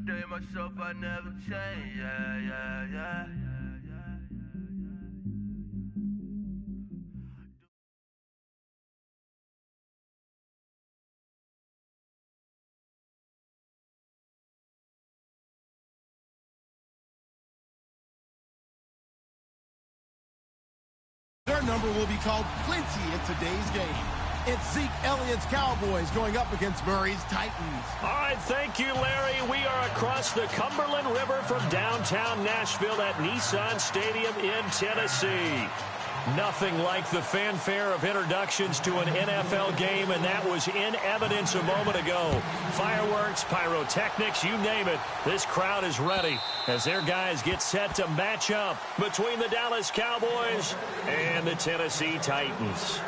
Stay myself, I never change. Yeah. Their number will be called plenty in today's game. It's Zeke Elliott's Cowboys going up against Murray's Titans. All right, thank you, Larry. We are across the Cumberland River from downtown Nashville at Nissan Stadium in Tennessee. Nothing like the fanfare of introductions to an NFL game, and that was in evidence a moment ago. Fireworks, pyrotechnics, you name it. This crowd is ready as their guys get set to match up between the Dallas Cowboys and the Tennessee Titans.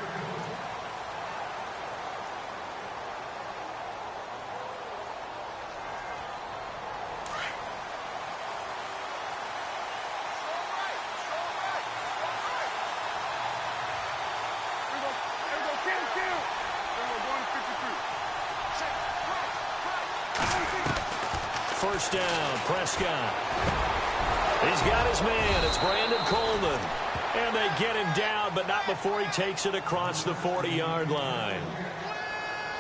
First down, Prescott. He's got his man. It's Brandon Coleman. And they get him down, but not before he takes it across the 40-yard line.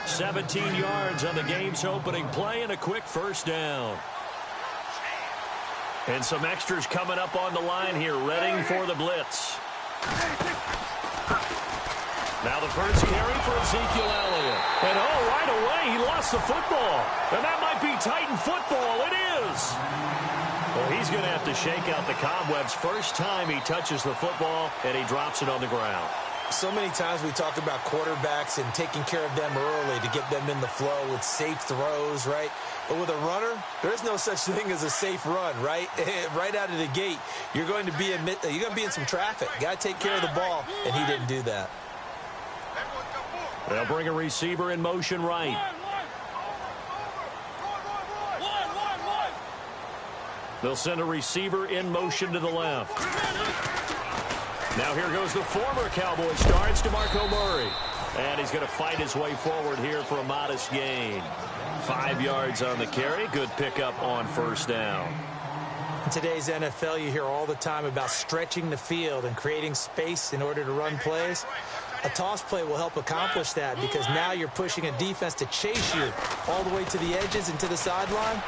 17 yards on the game's opening play and a quick first down. And some extras coming up on the line here, ready for the blitz. Now the first carry for Ezekiel Elliott. And right away, he lost the football. And that might be Titan football. It is. Well, he's going to have to shake out the cobwebs first time he touches the football, and he drops it on the ground. So many times we talk about quarterbacks and taking care of them early to get them in the flow with safe throws, right? But with a runner, there is no such thing as a safe run, right? Right out of the gate, you're going to be in some traffic. Got to take care of the ball, and he didn't do that. They'll bring a receiver in motion right. They'll send a receiver in motion to the left. Now here goes the former Cowboy star. It's DeMarco Murray. And he's going to fight his way forward here for a modest gain. 5 yards on the carry. Good pickup on first down. In today's NFL, you hear all the time about stretching the field and creating space in order to run plays. A toss play will help accomplish that because now you're pushing a defense to chase you all the way to the edges and to the sideline.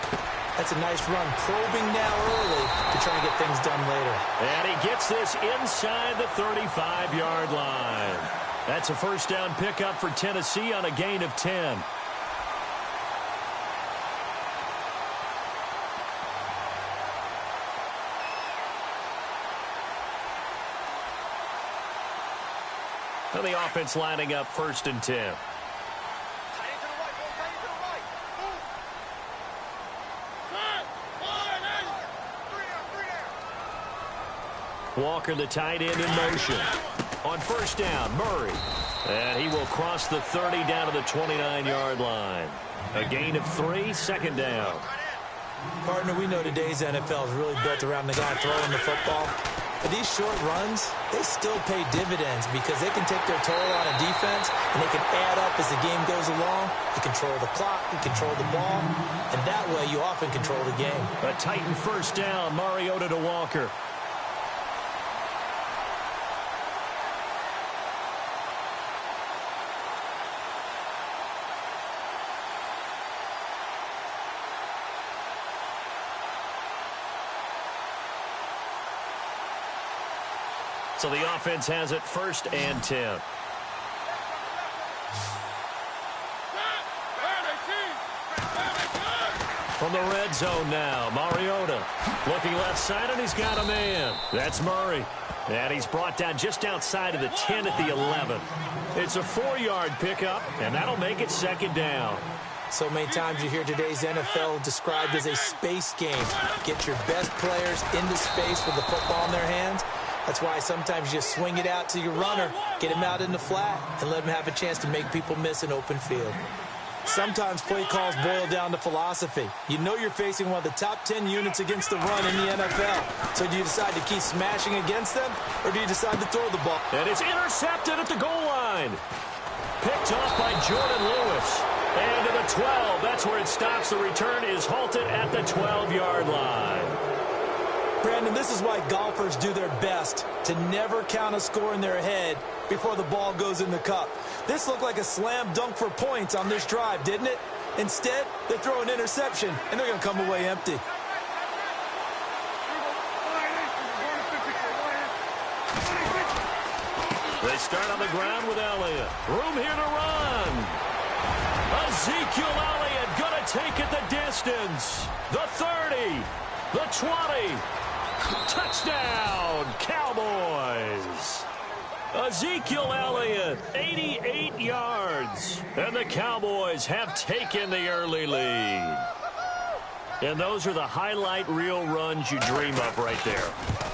That's a nice run, probing now early to try and get things done later. And he gets this inside the 35-yard line. That's a first down pickup for Tennessee on a gain of 10. And the offense lining up first and 10. Walker, the tight end, in motion. On first down, Murray. And he will cross the 30 down to the 29-yard line. A gain of 3, second down. Partner, we know today's NFL is really built around the guy throwing the football. But these short runs, they still pay dividends because they can take their toll on a defense and they can add up as the game goes along. You control the clock, you control the ball, and that way you often control the game. A Titan first down, Mariota to Walker. So the offense has it first and 10. From the red zone now, Mariota looking left side, and he's got a man. That's Murray. And he's brought down just outside of the 10 at the 11. It's a 4-yard pickup, and that'll make it second down. So many times you hear today's NFL described as a space game. Get your best players into space with the football in their hands. That's why sometimes you swing it out to your runner, get him out in the flat, and let him have a chance to make people miss an open field. Sometimes play calls boil down to philosophy. You know you're facing one of the top 10 units against the run in the NFL. So do you decide to keep smashing against them, or do you decide to throw the ball? And it's intercepted at the goal line. Picked off by Jordan Lewis. And to the 12. That's where it stops. The return is halted at the 12-yard line. Brandon, this is why golfers do their best to never count a score in their head before the ball goes in the cup. This looked like a slam dunk for points on this drive, didn't it? Instead, they throw an interception, and they're going to come away empty. They start on the ground with Elliott. Room here to run. Ezekiel Elliott going to take it the distance. The 30. The 20. Touchdown, Cowboys. Ezekiel Elliott, 88 yards. And the Cowboys have taken the early lead. And those are the highlight reel runs you dream of right there.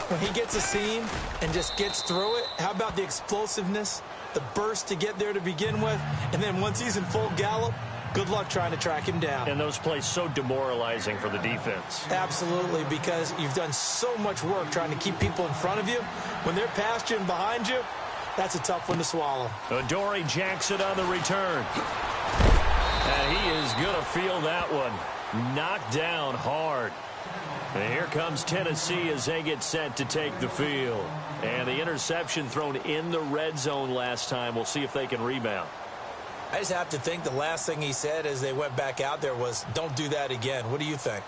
When he gets a seam and just gets through it, how about the explosiveness, the burst to get there to begin with, and then once he's in full gallop, good luck trying to track him down. And those plays so demoralizing for the defense. Absolutely, because you've done so much work trying to keep people in front of you. When they're past you and behind you, that's a tough one to swallow. Adoree Jackson on the return. And he is going to feel that one. Knocked down hard. And here comes Tennessee as they get set to take the field. And the interception thrown in the red zone last time. We'll see if they can rebound. I just have to think the last thing he said as they went back out there was, don't do that again. What do you think?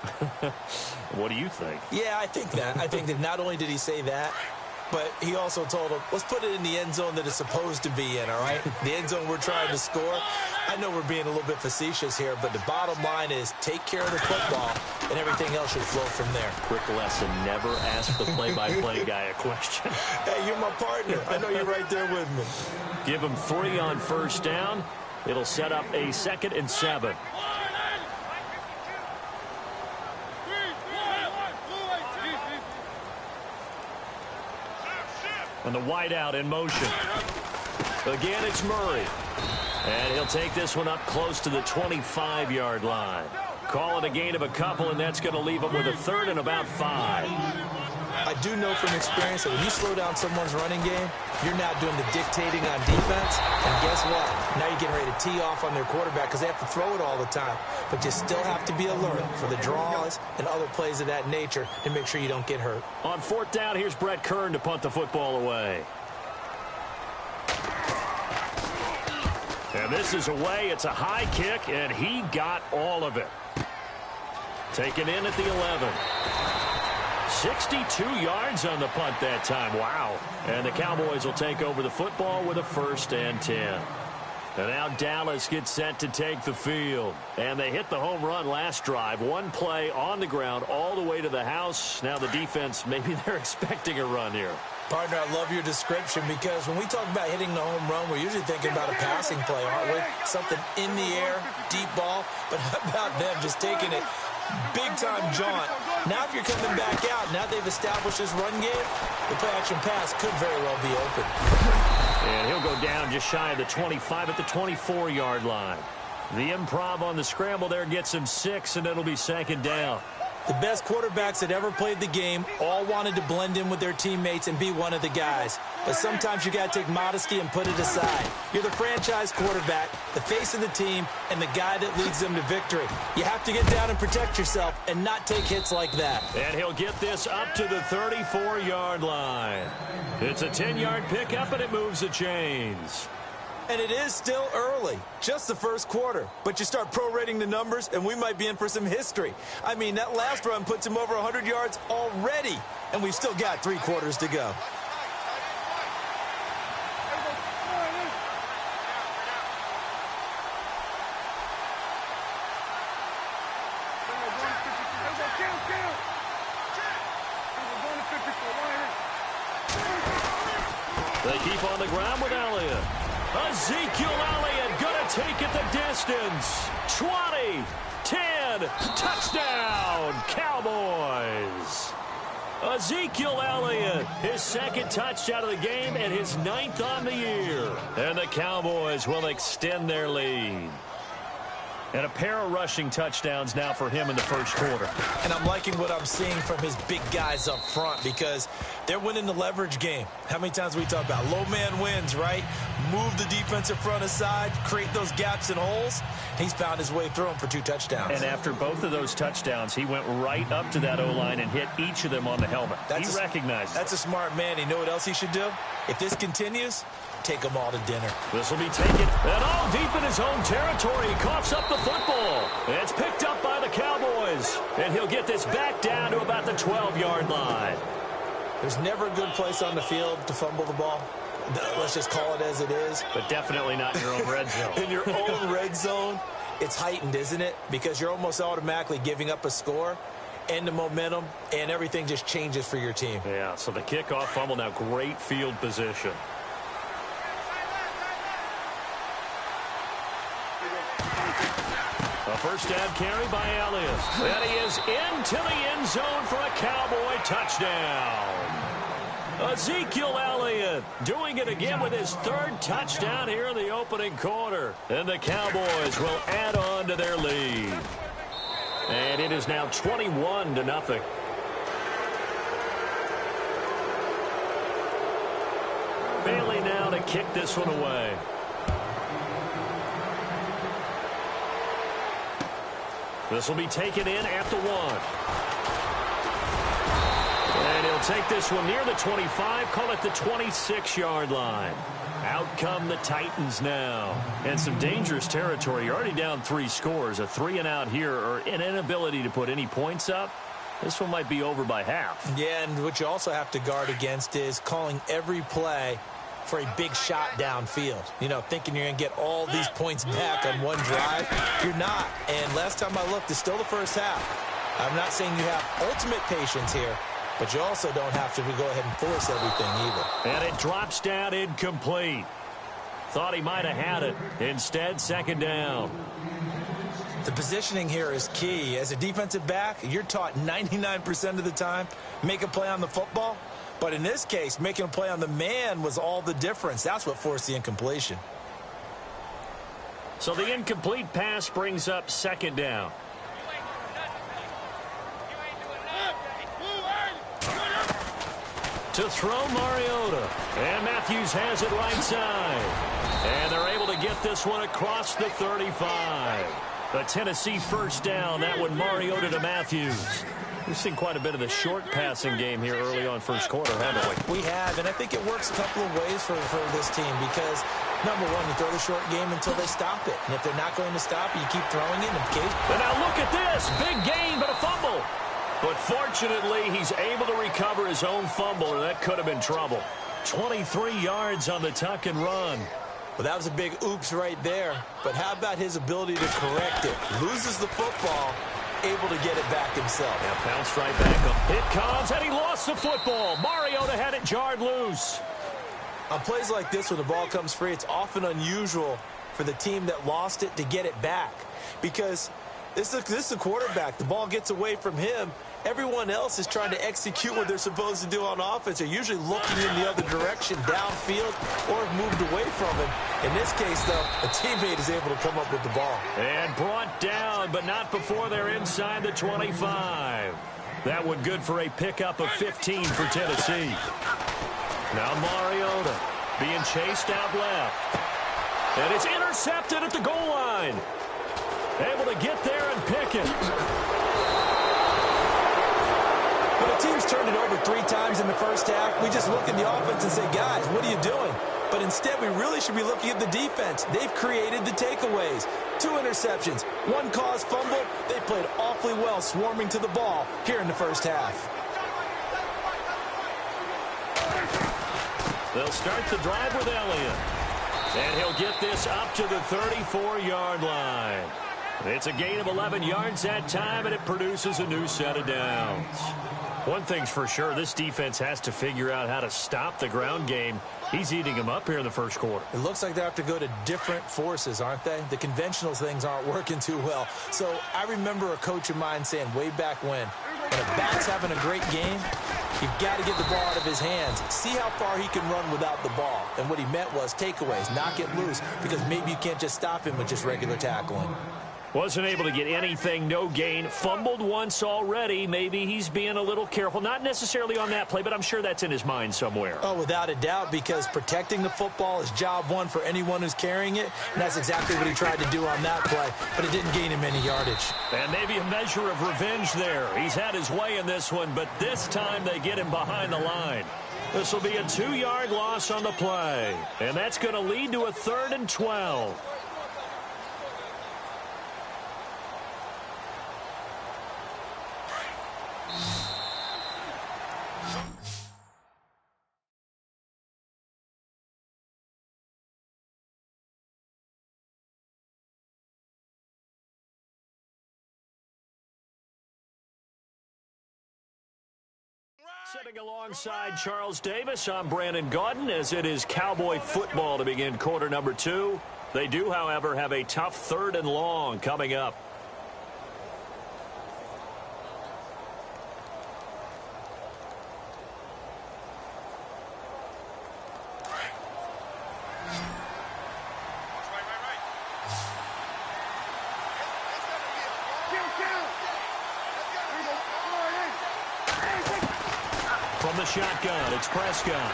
What do you think? Yeah, I think that. I think that not only did he say that, but he also told him, let's put it in the end zone that it's supposed to be in, all right? The end zone we're trying to score. I know we're being a little bit facetious here, but the bottom line is take care of the football, and everything else should flow from there. Quick lesson, never ask the play-by-play guy a question. Hey, you're my partner. I know you're right there with me. Give him 3 on first down. It'll set up a 2nd and 7. And the wideout in motion. Again, it's Murray. And he'll take this one up close to the 25-yard line. Call it a gain of a couple, and that's going to leave him with a 3rd and about 5. I do know from experience that when you slow down someone's running game, you're now doing the dictating on defense. And guess what? Now you're getting ready to tee off on their quarterback because they have to throw it all the time. But you still have to be alert for the draws and other plays of that nature to make sure you don't get hurt. On 4th down, here's Brett Kern to punt the football away. And this is away. It's a high kick, and he got all of it. Taken in at the 11. 62 yards on the punt that time. Wow. And the Cowboys will take over the football with a 1st and 10. And now Dallas gets set to take the field. And they hit the home run last drive. One play on the ground all the way to the house. Now the defense, maybe they're expecting a run here. Partner, I love your description because when we talk about hitting the home run, we're usually thinking about a passing play, aren't we? Something in the air, deep ball. But how about them just taking it big-time jaunt? Now if you're coming back out, now they've established this run game, the play-action pass could very well be open. And he'll go down just shy of the 25 at the 24-yard line. The improv on the scramble there gets him 6, and it'll be 2nd down. The best quarterbacks that ever played the game all wanted to blend in with their teammates and be one of the guys. But sometimes you got to take modesty and put it aside. You're the franchise quarterback, the face of the team, and the guy that leads them to victory. You have to get down and protect yourself and not take hits like that. And he'll get this up to the 34-yard line. It's a 10-yard pickup, and it moves the chains. And it is still early, just the first quarter. But you start prorating the numbers, and we might be in for some history. I mean, that last run puts him over 100 yards already, and we've still got 3 quarters to go. They keep on the ground with Elliott. Ezekiel Elliott going to take it the distance. 20, 10, touchdown, Cowboys. Ezekiel Elliott, his 2nd touchdown of the game and his 9th on the year. And the Cowboys will extend their lead. And a pair of rushing touchdowns now for him in the first quarter. And I'm liking what I'm seeing from his big guys up front because they're winning the leverage game. How many times we talk about low man wins, right? Move the defensive front aside, create those gaps and holes. He's found his way through them for 2 touchdowns. And after both of those touchdowns, he went right up to that O-line and hit each of them on the helmet. He recognized it. That's a smart man. You know what else he should do? If this continues, take them all to dinner. This will be taken and all deep in his own territory. He coughs up the football. It's picked up by the Cowboys. And he'll get this back down to about the 12-yard line. There's never a good place on the field to fumble the ball. Let's just call it as it is. But definitely not in your own red zone. In your own red zone, it's heightened, isn't it? Because you're almost automatically giving up a score and the momentum, and everything just changes for your team. Yeah, so the kickoff fumble, now great field position. A first down carry by Elliott. And he is into the end zone for a Cowboy touchdown. Ezekiel Elliott doing it again with his 3rd touchdown here in the opening quarter. And the Cowboys will add on to their lead. And it is now 21-0. Bailey now to kick this one away. This will be taken in at the 1. And he'll take this one near the 25, call it the 26-yard line. Out come the Titans now. And some dangerous territory. You're already down 3 scores. A 3-and-out here, or an inability to put any points up. This one might be over by half. Yeah, and what you also have to guard against is calling every play for a big shot downfield. You know, thinking you're going to get all these points back on one drive. You're not. And last time I looked, it's still the first half. I'm not saying you have ultimate patience here, but you also don't have to go ahead and force everything either. And it drops down incomplete. Thought he might have had it. Instead, 2nd down. The positioning here is key. As a defensive back, you're taught 99% of the time, make a play on the football. But in this case, making a play on the man was all the difference. That's what forced the incompletion. So the incomplete pass brings up 2nd down. To throw Mariota. And Matthews has it right side. And they're able to get this one across the 35. A Tennessee first down. That one Mariota to Matthews. We've seen quite a bit of the short passing game here early on first quarter, haven't we? We have, and I think it works a couple of ways for this team because, number one, you throw the short game until they stop it. And if they're not going to stop it, you keep throwing it. And now look at this. Big gain, but a fumble. But fortunately, he's able to recover his own fumble, or that could have been trouble. 23 yards on the tuck and run. Well, that was a big oops right there. But how about his ability to correct it? Loses the football, able to get it back himself. Now bounced right back up. It comes, and he lost the football. Mariota had it jarred loose. On plays like this, when the ball comes free, it's often unusual for the team that lost it to get it back. Because this is a quarterback. The ball gets away from him. Everyone else is trying to execute what they're supposed to do on offense. They're usually looking in the other direction, downfield, or have moved away from him. In this case, though, a teammate is able to come up with the ball. And brought down, but not before they're inside the 25. That one good for a pickup of 15 for Tennessee. Now Mariota being chased out left. And it's intercepted at the goal line. Able to get there and pick it. When a team's turned it over 3 times in the first half, we just look at the offense and say, guys, what are you doing? But instead, we really should be looking at the defense. They've created the takeaways. 2 interceptions, 1 caused fumble. They played awfully well swarming to the ball here in the first half. They'll start the drive with Elliott. And he'll get this up to the 34-yard line. It's a gain of 11 yards that time, and it produces a new set of downs. One thing's for sure, this defense has to figure out how to stop the ground game. He's eating them up here in the first quarter. It looks like they have to go to different forces, aren't they? The conventional things aren't working too well. So I remember a coach of mine saying way back when a back's having a great game, you've got to get the ball out of his hands. See how far he can run without the ball. And what he meant was takeaways, knock it loose, because maybe you can't just stop him with just regular tackling. Wasn't able to get anything, no gain. Fumbled once already. Maybe he's being a little careful. Not necessarily on that play, but I'm sure that's in his mind somewhere. Oh, without a doubt, because protecting the football is job one for anyone who's carrying it, and that's exactly what he tried to do on that play, but it didn't gain him any yardage. And maybe a measure of revenge there. He's had his way in this one, but this time they get him behind the line. This will be a 2-yard loss on the play, and that's going to lead to a 3rd and 12. Sitting alongside Charles Davis, I'm Brandon Gaudin, as it is Cowboy football to begin quarter number 2. They do, however, have a tough 3rd and long coming up. From the shotgun, it's Prescott.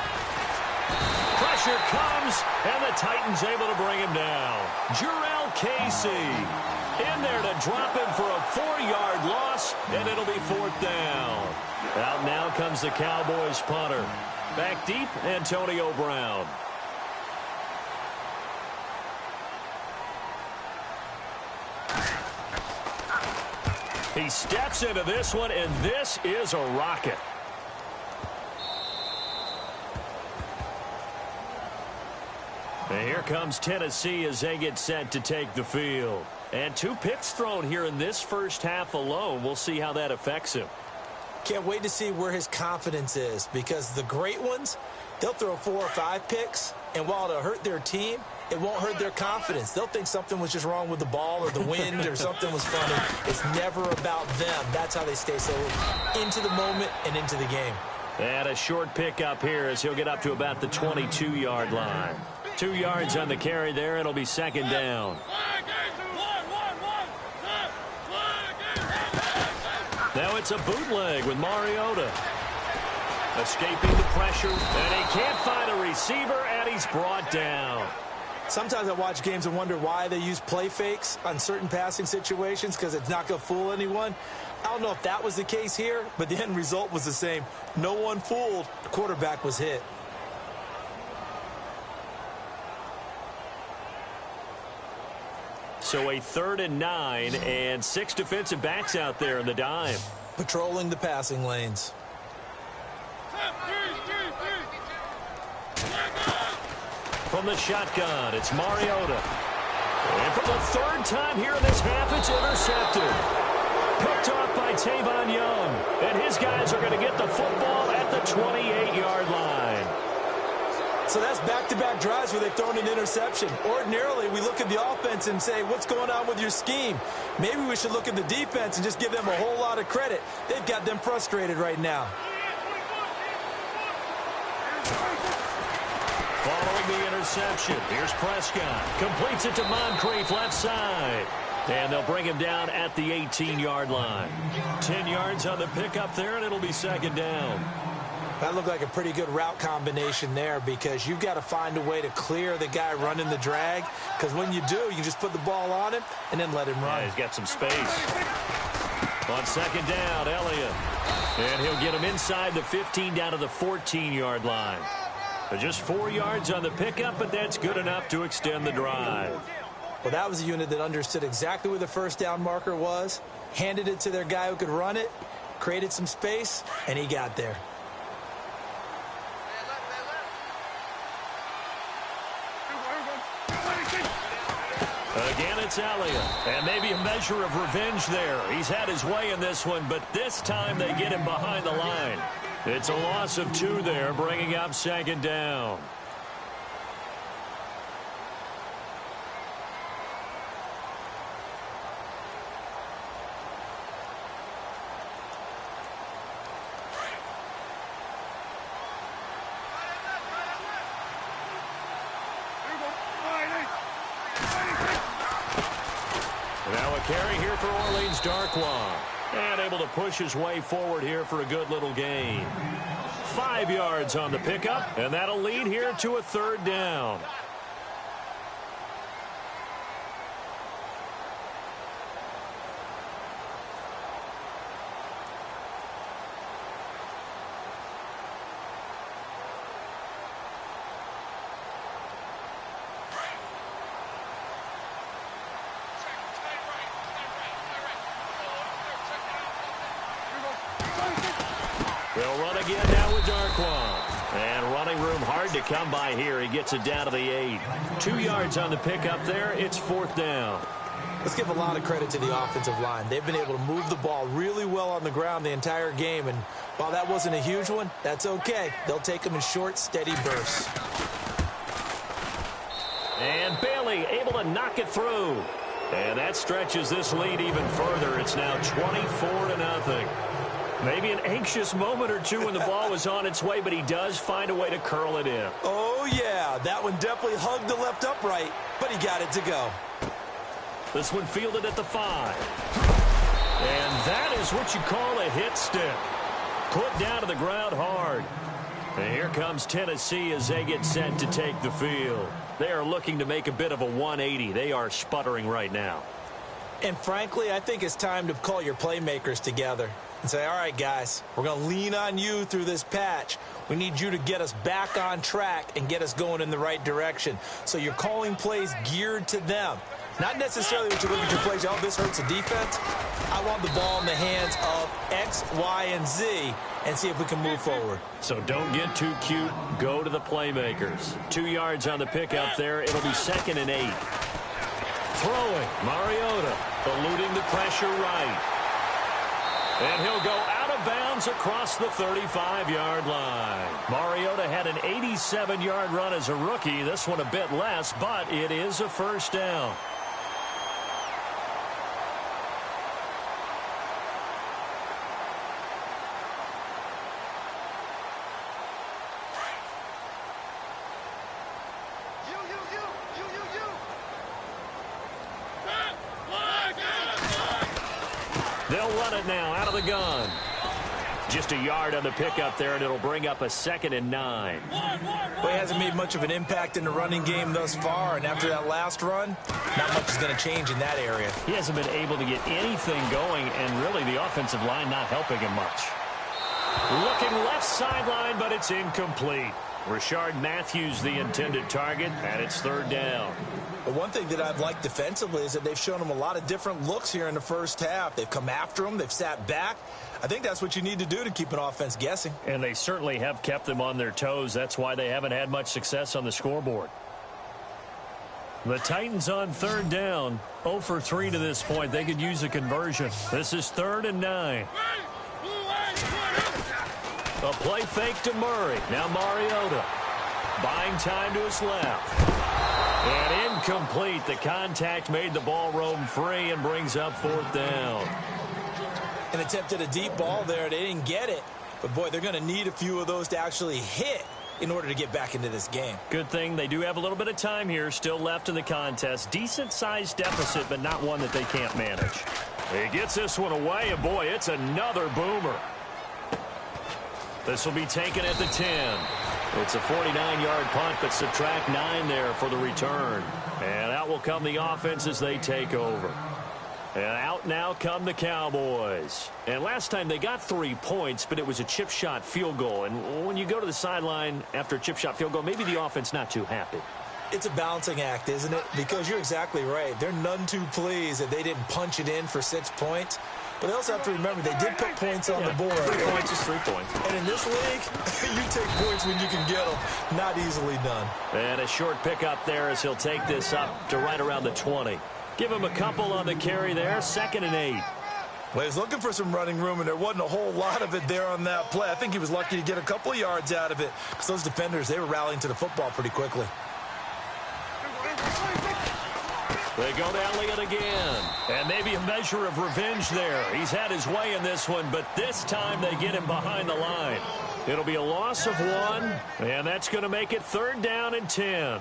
Pressure comes, and the Titans able to bring him down. Jurrell Casey in there to drop him for a 4-yard loss, and it'll be 4th down. Out now comes the Cowboys punter. Back deep, Antonio Brown. He steps into this one, and this is a rocket. And here comes Tennessee as they get set to take the field. And 2 picks thrown here in this first half alone. We'll see how that affects him. Can't wait to see where his confidence is, because the great ones, they'll throw 4 or 5 picks, and while it'll hurt their team, it won't hurt their confidence. They'll think something was just wrong with the ball or the wind or something was funny. It's never about them. That's how they stay so into the moment and into the game. And a short pickup here as he'll get up to about the 22-yard line. 2 yards on the carry there. It'll be 2nd down. Now it's a bootleg with Mariota. Escaping the pressure, and he can't find a receiver, and he's brought down. Sometimes I watch games and wonder why they use play fakes on certain passing situations, because it's not going to fool anyone. I don't know if that was the case here, but the end result was the same. No one fooled. The quarterback was hit. So a 3rd and 9, and 6 defensive backs out there in the dime. Patrolling the passing lanes. From the shotgun, it's Mariota. And for the 3rd time here in this half, it's intercepted. Picked off by Tavon Young. And his guys are going to get the football at the 28-yard line. So that's back-to-back drives where they've thrown an interception. Ordinarily, we look at the offense and say, what's going on with your scheme? Maybe we should look at the defense and just give them a whole lot of credit. They've got them frustrated right now. Following the interception, here's Prescott. Completes it to Moncrief left side. And they'll bring him down at the 18-yard line. 10 yards on the pickup there, and it'll be 2nd down. That looked like a pretty good route combination there, because you've got to find a way to clear the guy running the drag, because when you do, you can just put the ball on him and then let him run. Yeah, he's got some space. On 2nd down, Elliott. And he'll get him inside the 15 down to the 14-yard line. Just 4 yards on the pickup, but that's good enough to extend the drive. Well, that was a unit that understood exactly where the 1st down marker was, handed it to their guy who could run it, created some space, and he got there. Again, it's Elliott. And maybe a measure of revenge there. He's had his way in this one, but this time they get him behind the line. It's a loss of 2 there, bringing up 2nd down. Now a carry here for Orleans Darkwa. And able to push his way forward here for a good little gain. 5 yards on the pickup, and that'll lead here to a third down. They'll run again now with Darkwa. And running room hard to come by here. He gets it down to the 8. 2 yards on the pickup there. It's fourth down. Let's give a lot of credit to the offensive line. They've been able to move the ball really well on the ground the entire game. And while that wasn't a huge one, that's okay. They'll take them in short, steady bursts. And Bailey able to knock it through. And that stretches this lead even further. It's now 24-0. Maybe an anxious moment or two when the ball was on its way, but he does find a way to curl it in. Oh, yeah. That one definitely hugged the left upright, but he got it to go. This one fielded at the 5. And that is what you call a hit stick. Put down to the ground hard. And here comes Tennessee as they get set to take the field. They are looking to make a bit of a 180. They are sputtering right now. And frankly, I think it's time to call your playmakers together and say, all right, guys, we're going to lean on you through this patch. We need you to get us back on track and get us going in the right direction. So you're calling plays geared to them. Not necessarily what you look at your plays, oh, this hurts the defense. I want the ball in the hands of X, Y, and Z and see if we can move forward. So don't get too cute. Go to the playmakers. 2 yards on the pickup there. It'll be 2nd and 8. Throwing, Mariota, eluding the pressure right. And he'll go out of bounds across the 35-yard line. Mariota had an 87-yard run as a rookie. This one a bit less, but it is a first down. They'll run it now out of the gun. Just a yard on the pickup there, and it'll bring up a 2nd and 9. Well, he hasn't made much of an impact in the running game thus far, and after that last run, not much is going to change in that area. He hasn't been able to get anything going, and really the offensive line not helping him much. Looking left sideline, but it's incomplete. Rashard Matthews the intended target, and it's third down. The one thing that I've liked defensively is that they've shown him a lot of different looks here in the first half. They've come after him. They've sat back. I think that's what you need to do to keep an offense guessing. And they certainly have kept them on their toes. That's why they haven't had much success on the scoreboard. The Titans on third down. 0 for 3 to this point. They could use a conversion. This is 3rd and 9. A play fake to Murray. Now Mariota. Buying time to his left. And incomplete. The contact made the ball roam free and brings up 4th down. An attempt at a deep ball there. They didn't get it. But, boy, they're going to need a few of those to actually hit in order to get back into this game. Good thing they do have a little bit of time here still left in the contest. Decent-sized deficit, but not one that they can't manage. He gets this one away, and, boy, it's another boomer. This will be taken at the 10. It's a 49-yard punt, but subtract 9 there for the return. And out will come the offense as they take over. And out now come the Cowboys. And last time they got 3 points, but it was a chip shot field goal. And when you go to the sideline after a chip shot field goal, maybe the offense not too happy. It's a balancing act, isn't it? Because you're exactly right. They're none too pleased that they didn't punch it in for 6 points. But they also have to remember they did put points on the board. 3 points is 3 points. And in this league, you take points when you can get them. Not easily done. And a short pickup there as he'll take this up to right around the 20. Give him a couple on the carry there. 2nd and 8. Well, he was looking for some running room, and there wasn't a whole lot of it there on that play. I think he was lucky to get a couple of yards out of it because those defenders, they were rallying to the football pretty quickly. They go to Elliott again. And maybe a measure of revenge there. He's had his way in this one, but this time they get him behind the line. It'll be a loss of 1, and that's going to make it 3rd down and 10.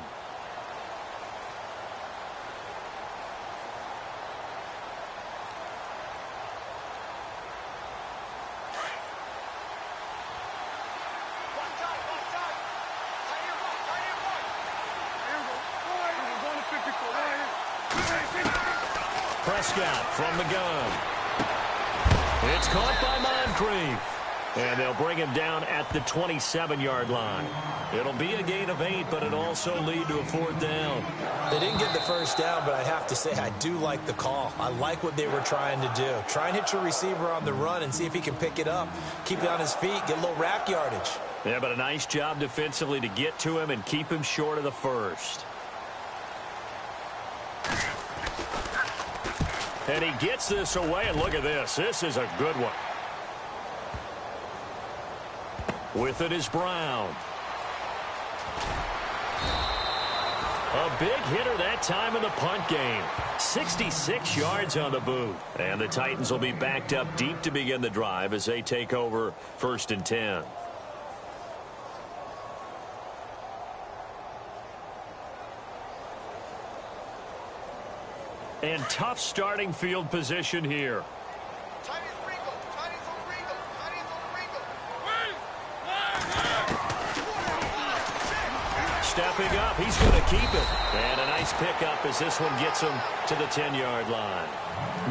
Prescott from the gun. It's caught by Moncrief. And they'll bring him down at the 27-yard line. It'll be a gain of 8, but it'll also lead to a 4th down. They didn't get the first down, but I have to say I do like the call. I like what they were trying to do. Try and hit your receiver on the run and see if he can pick it up. Keep it on his feet, get a little rack yardage. Yeah, but a nice job defensively to get to him and keep him short of the first. And he gets this away, and look at this. This is a good one. With it is Brown. A big hitter that time in the punt game. 66 yards on the boot. And the Titans will be backed up deep to begin the drive as they take over 1st and 10. And tough starting field position here. Stepping up, he's going to keep it. And a nice pickup as this one gets him to the 10-yard line.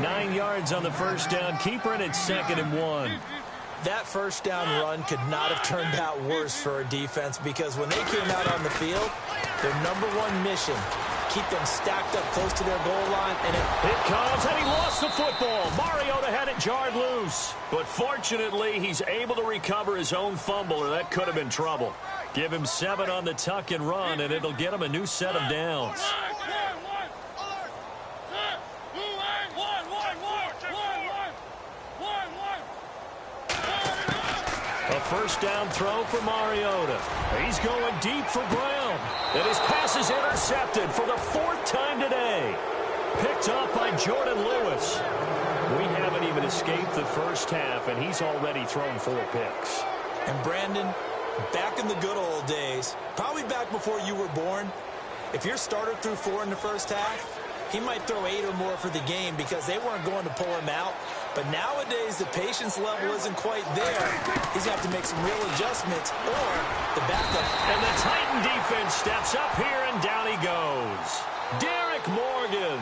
9 yards on the first down. Keeper, and it's 2nd and 1. That first down run could not have turned out worse for a defense because when they came out on the field, their #1 mission, keep them stacked up close to their goal line. And it comes, and he lost the football. Mariota had it jarred loose. But fortunately, he's able to recover his own fumble, or that could have been trouble. Give him 7 on the tuck and run, and it'll get him a new set of downs. A first down throw for Mariota. He's going deep for Brown. And his pass is intercepted for the 4th time today. Picked up by Jordan Lewis. We haven't even escaped the first half, and he's already thrown 4 picks. And Brandon, back in the good old days, probably back before you were born, if your starter threw 4 in the first half, he might throw 8 or more for the game because they weren't going to pull him out. But nowadays, the patience level isn't quite there. He's got to make some real adjustments or the backup. And the Titan defense steps up here, and down he goes. Derek Morgan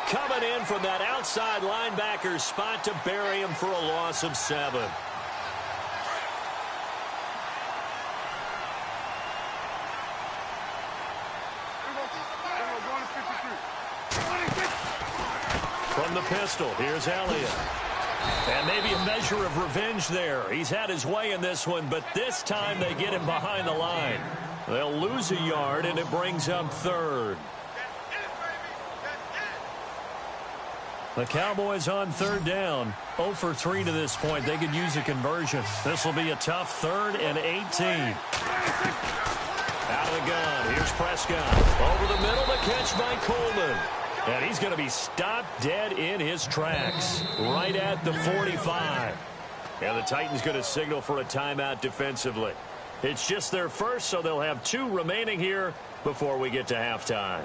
coming in from that outside linebacker spot to bury him for a loss of 7. From the pistol, here's Elliott. And maybe a measure of revenge there. He's had his way in this one, but this time they get him behind the line. They'll lose a yard, and it brings up 3rd. The Cowboys on 3rd down. 0 for 3 to this point. They could use a conversion. This will be a tough 3rd and 18. Out of the gun. Here's Prescott. Over the middle, the catch by Coleman. And he's going to be stopped dead in his tracks. Right at the 45. And the Titans going to signal for a timeout defensively. It's just their first, so they'll have 2 remaining here before we get to halftime.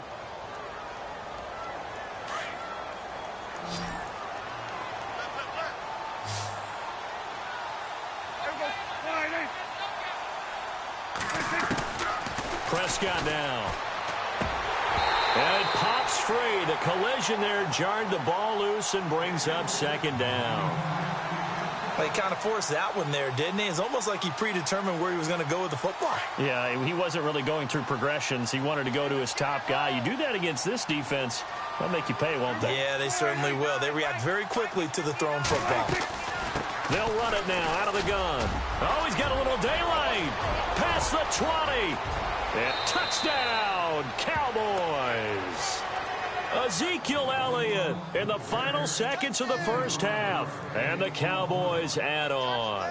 Prescott now. And it pops free. The collision there jarred the ball loose and brings up 2nd down. Well, he kind of forced that one there, didn't he? It's almost like he predetermined where he was going to go with the football. Yeah, he wasn't really going through progressions. He wanted to go to his top guy. You do that against this defense, they'll make you pay, won't they? Yeah, they certainly will. They react very quickly to the thrown football. They'll run it now out of the gun. Oh, he's got a little daylight. Past the 20. And touchdown, Cowboys. Ezekiel Elliott in the final seconds of the first half. And the Cowboys add on.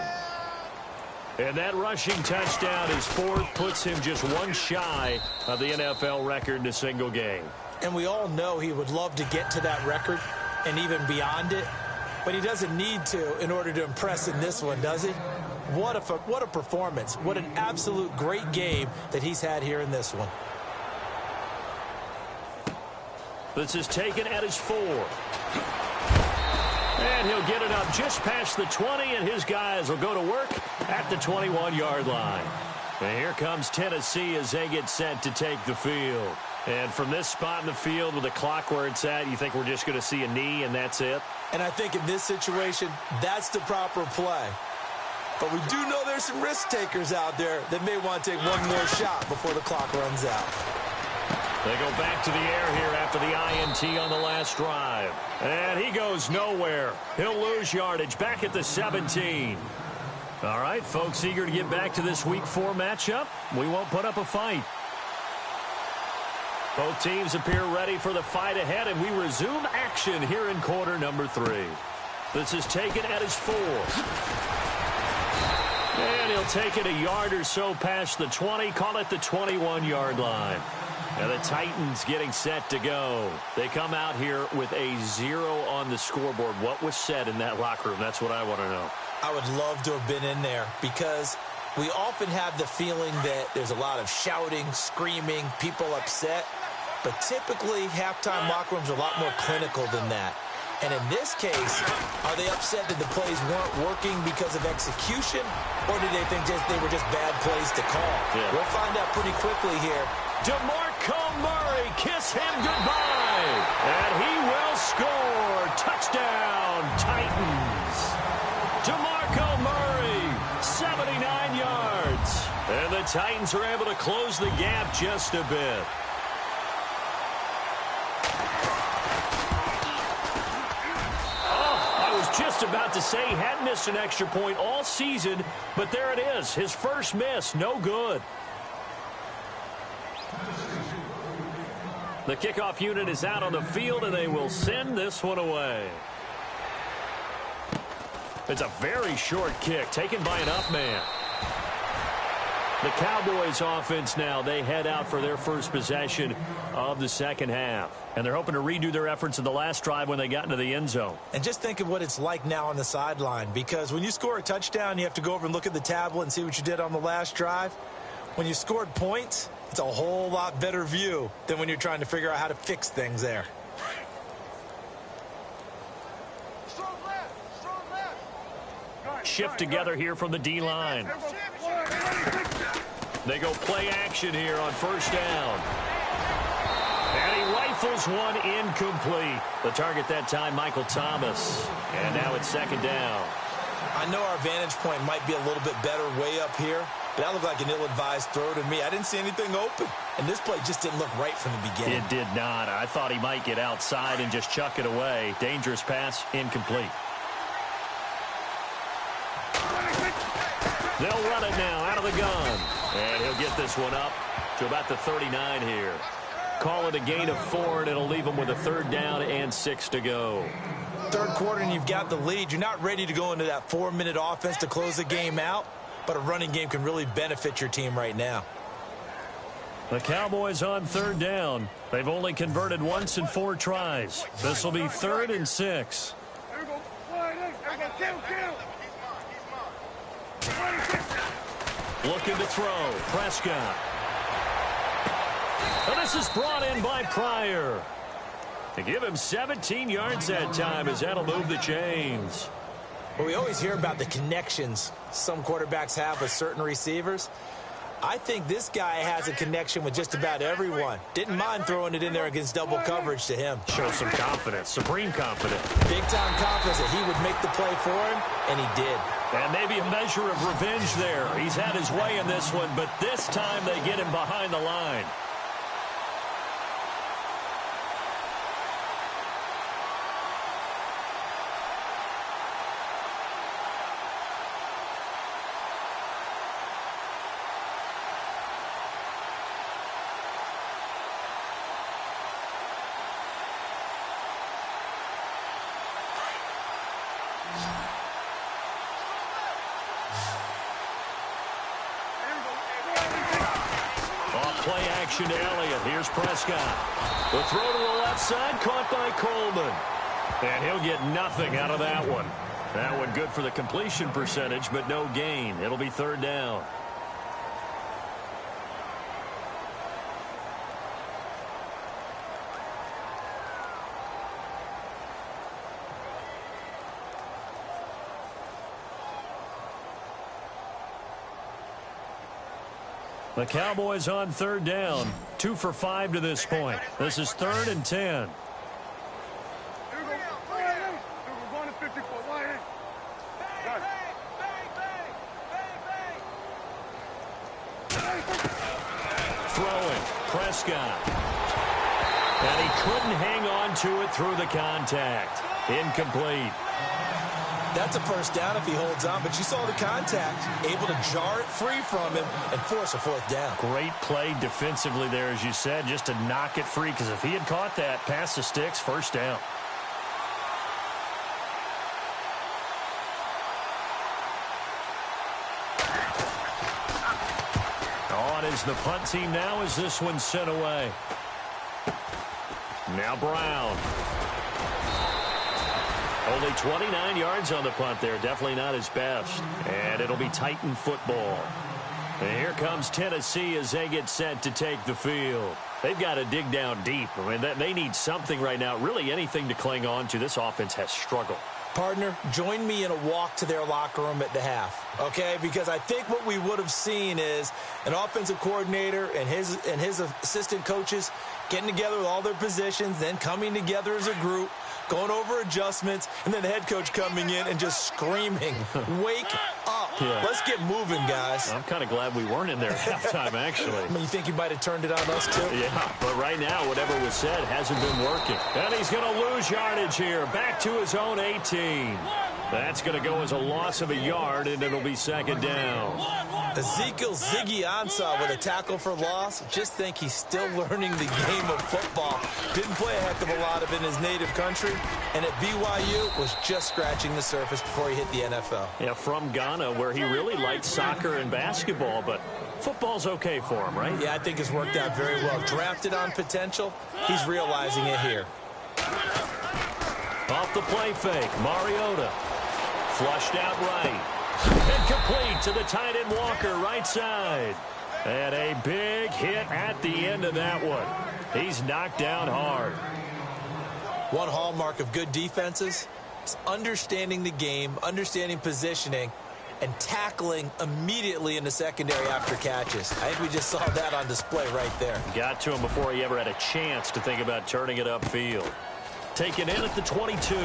And that rushing touchdown, his 4th, puts him just 1 shy of the NFL record in a single game. And we all know he would love to get to that record and even beyond it. But he doesn't need to in order to impress in this one, does he? What a performance. What an absolute great game that he's had here in this one. This is taken at his 4. And he'll get it up just past the 20, and his guys will go to work at the 21-yard line. And here comes Tennessee as they get set to take the field. And from this spot in the field with the clock where it's at, you think we're just going to see a knee and that's it? And I think in this situation, that's the proper play. But we do know there's some risk takers out there that may want to take one more shot before the clock runs out. They go back to the air here after the INT on the last drive. And he goes nowhere. He'll lose yardage back at the 17. All right, folks, eager to get back to this Week 4 matchup. We won't put up a fight. Both teams appear ready for the fight ahead, and we resume action here in quarter number 3. This is taken at his 4. And he'll take it a yard or so past the 20, call it the 21-yard line. And the Titans getting set to go. They come out here with a 0 on the scoreboard. What was said in that locker room? That's what I want to know. I would love to have been in there because we often have the feeling that there's a lot of shouting, screaming, people upset. But typically, halftime locker rooms are a lot more clinical than that. And in this case, are they upset that the plays weren't working because of execution? Or did they think they were just bad plays to call? Yeah. We'll find out pretty quickly here. DeMarco Murray, kiss him goodbye. And he will score. Touchdown, Titans. DeMarco Murray, 79 yards. And the Titans are able to close the gap just a bit. Just about to say he hadn't missed an extra point all season, but there it is. His first miss, no good. The kickoff unit is out on the field, and they will send this one away. It's a very short kick taken by an up man. The Cowboys offense now, they head out for their first possession of the second half. And they're hoping to redo their efforts in the last drive when they got into the end zone. And just think of what it's like now on the sideline, because when you score a touchdown, you have to go over and look at the tablet and see what you did on the last drive. When you scored points, it's a whole lot better view than when you're trying to figure out how to fix things there. Shift together here from the D-line. They go play action here on first down. And he rifles one incomplete. The target that time, Michael Thomas. And now it's second down. I know our vantage point might be a little bit better way up here, but that looked like an ill-advised throw to me. I didn't see anything open. And this play just didn't look right from the beginning. It did not. I thought he might get outside and just chuck it away. Dangerous pass, incomplete. They'll run it now out of the gun. And he'll get this one up to about the 39 here. Call it a gain of 4, and it'll leave them with a third down and 6 to go. Third quarter, and you've got the lead. You're not ready to go into that 4-minute offense to close the game out, but a running game can really benefit your team right now. The Cowboys on third down. They've only converted once in 4 tries. This will be 3rd and 6. Looking to throw. Prescott. And this is brought in by Pryor. To give him 17 yards that time, as that'll move the chains. Well, we always hear about the connections some quarterbacks have with certain receivers. I think this guy has a connection with just about everyone. Didn't mind throwing it in there against double coverage to him. Shows some confidence, supreme confidence. Big-time confidence that he would make the play for him, and he did. And maybe a measure of revenge there. He's had his way in this one, but this time they get him behind the line. Play action to Elliott. Here's Prescott. The throw to the left side, caught by Coleman. And he'll get nothing out of that one. That one good for the completion percentage, but no gain. It'll be third down. The Cowboys on third down. 2 for 5 to this point. This is 3rd and 10. Throwing. Prescott. And he couldn't hang on to it through the contact. Incomplete. That's a first down if he holds on, but you saw the contact, able to jar it free from him and force a 4th down. Great play defensively there, as you said, just to knock it free, because if he had caught that, past the sticks, first down. On is the punt team now as this one's sent away. Now Brown. Only 29 yards on the punt there. Definitely not his best. And it'll be Titan football. And here comes Tennessee as they get set to take the field. They've got to dig down deep. I mean, they need something right now, really anything to cling on to. This offense has struggled. Partner, join me in a walk to their locker room at the half, okay? Because I think what we would have seen is an offensive coordinator and his assistant coaches getting together with all their positions, then coming together as a group, going over adjustments, and then the head coach coming in and just screaming, wake up. Yeah. Let's get moving, guys. I'm kind of glad we weren't in there at halftime, actually. I mean, you think he might have turned it on us, too? Yeah, but right now, whatever was said hasn't been working. And he's going to lose yardage here, back to his own 18. That's going to go as a loss of a yard, and it'll be 2nd down. Ezekiel Ziggy Ansah with a tackle for loss. Just think he's still learning the game of football. Didn't play a heck of a lot of it in his native country, and at BYU was just scratching the surface before he hit the NFL. Yeah, from Ghana, where he really liked soccer and basketball, but football's okay for him, right? Yeah, I think it's worked out very well. Drafted on potential, he's realizing it here. Off the play fake, Mariota. Flushed out right. And complete to the tight end Walker, right side. And a big hit at the end of that one. He's knocked down hard. One hallmark of good defenses is understanding the game, understanding positioning, and tackling immediately in the secondary after catches. I think we just saw that on display right there. Got to him before he ever had a chance to think about turning it upfield. Taken in at the 22.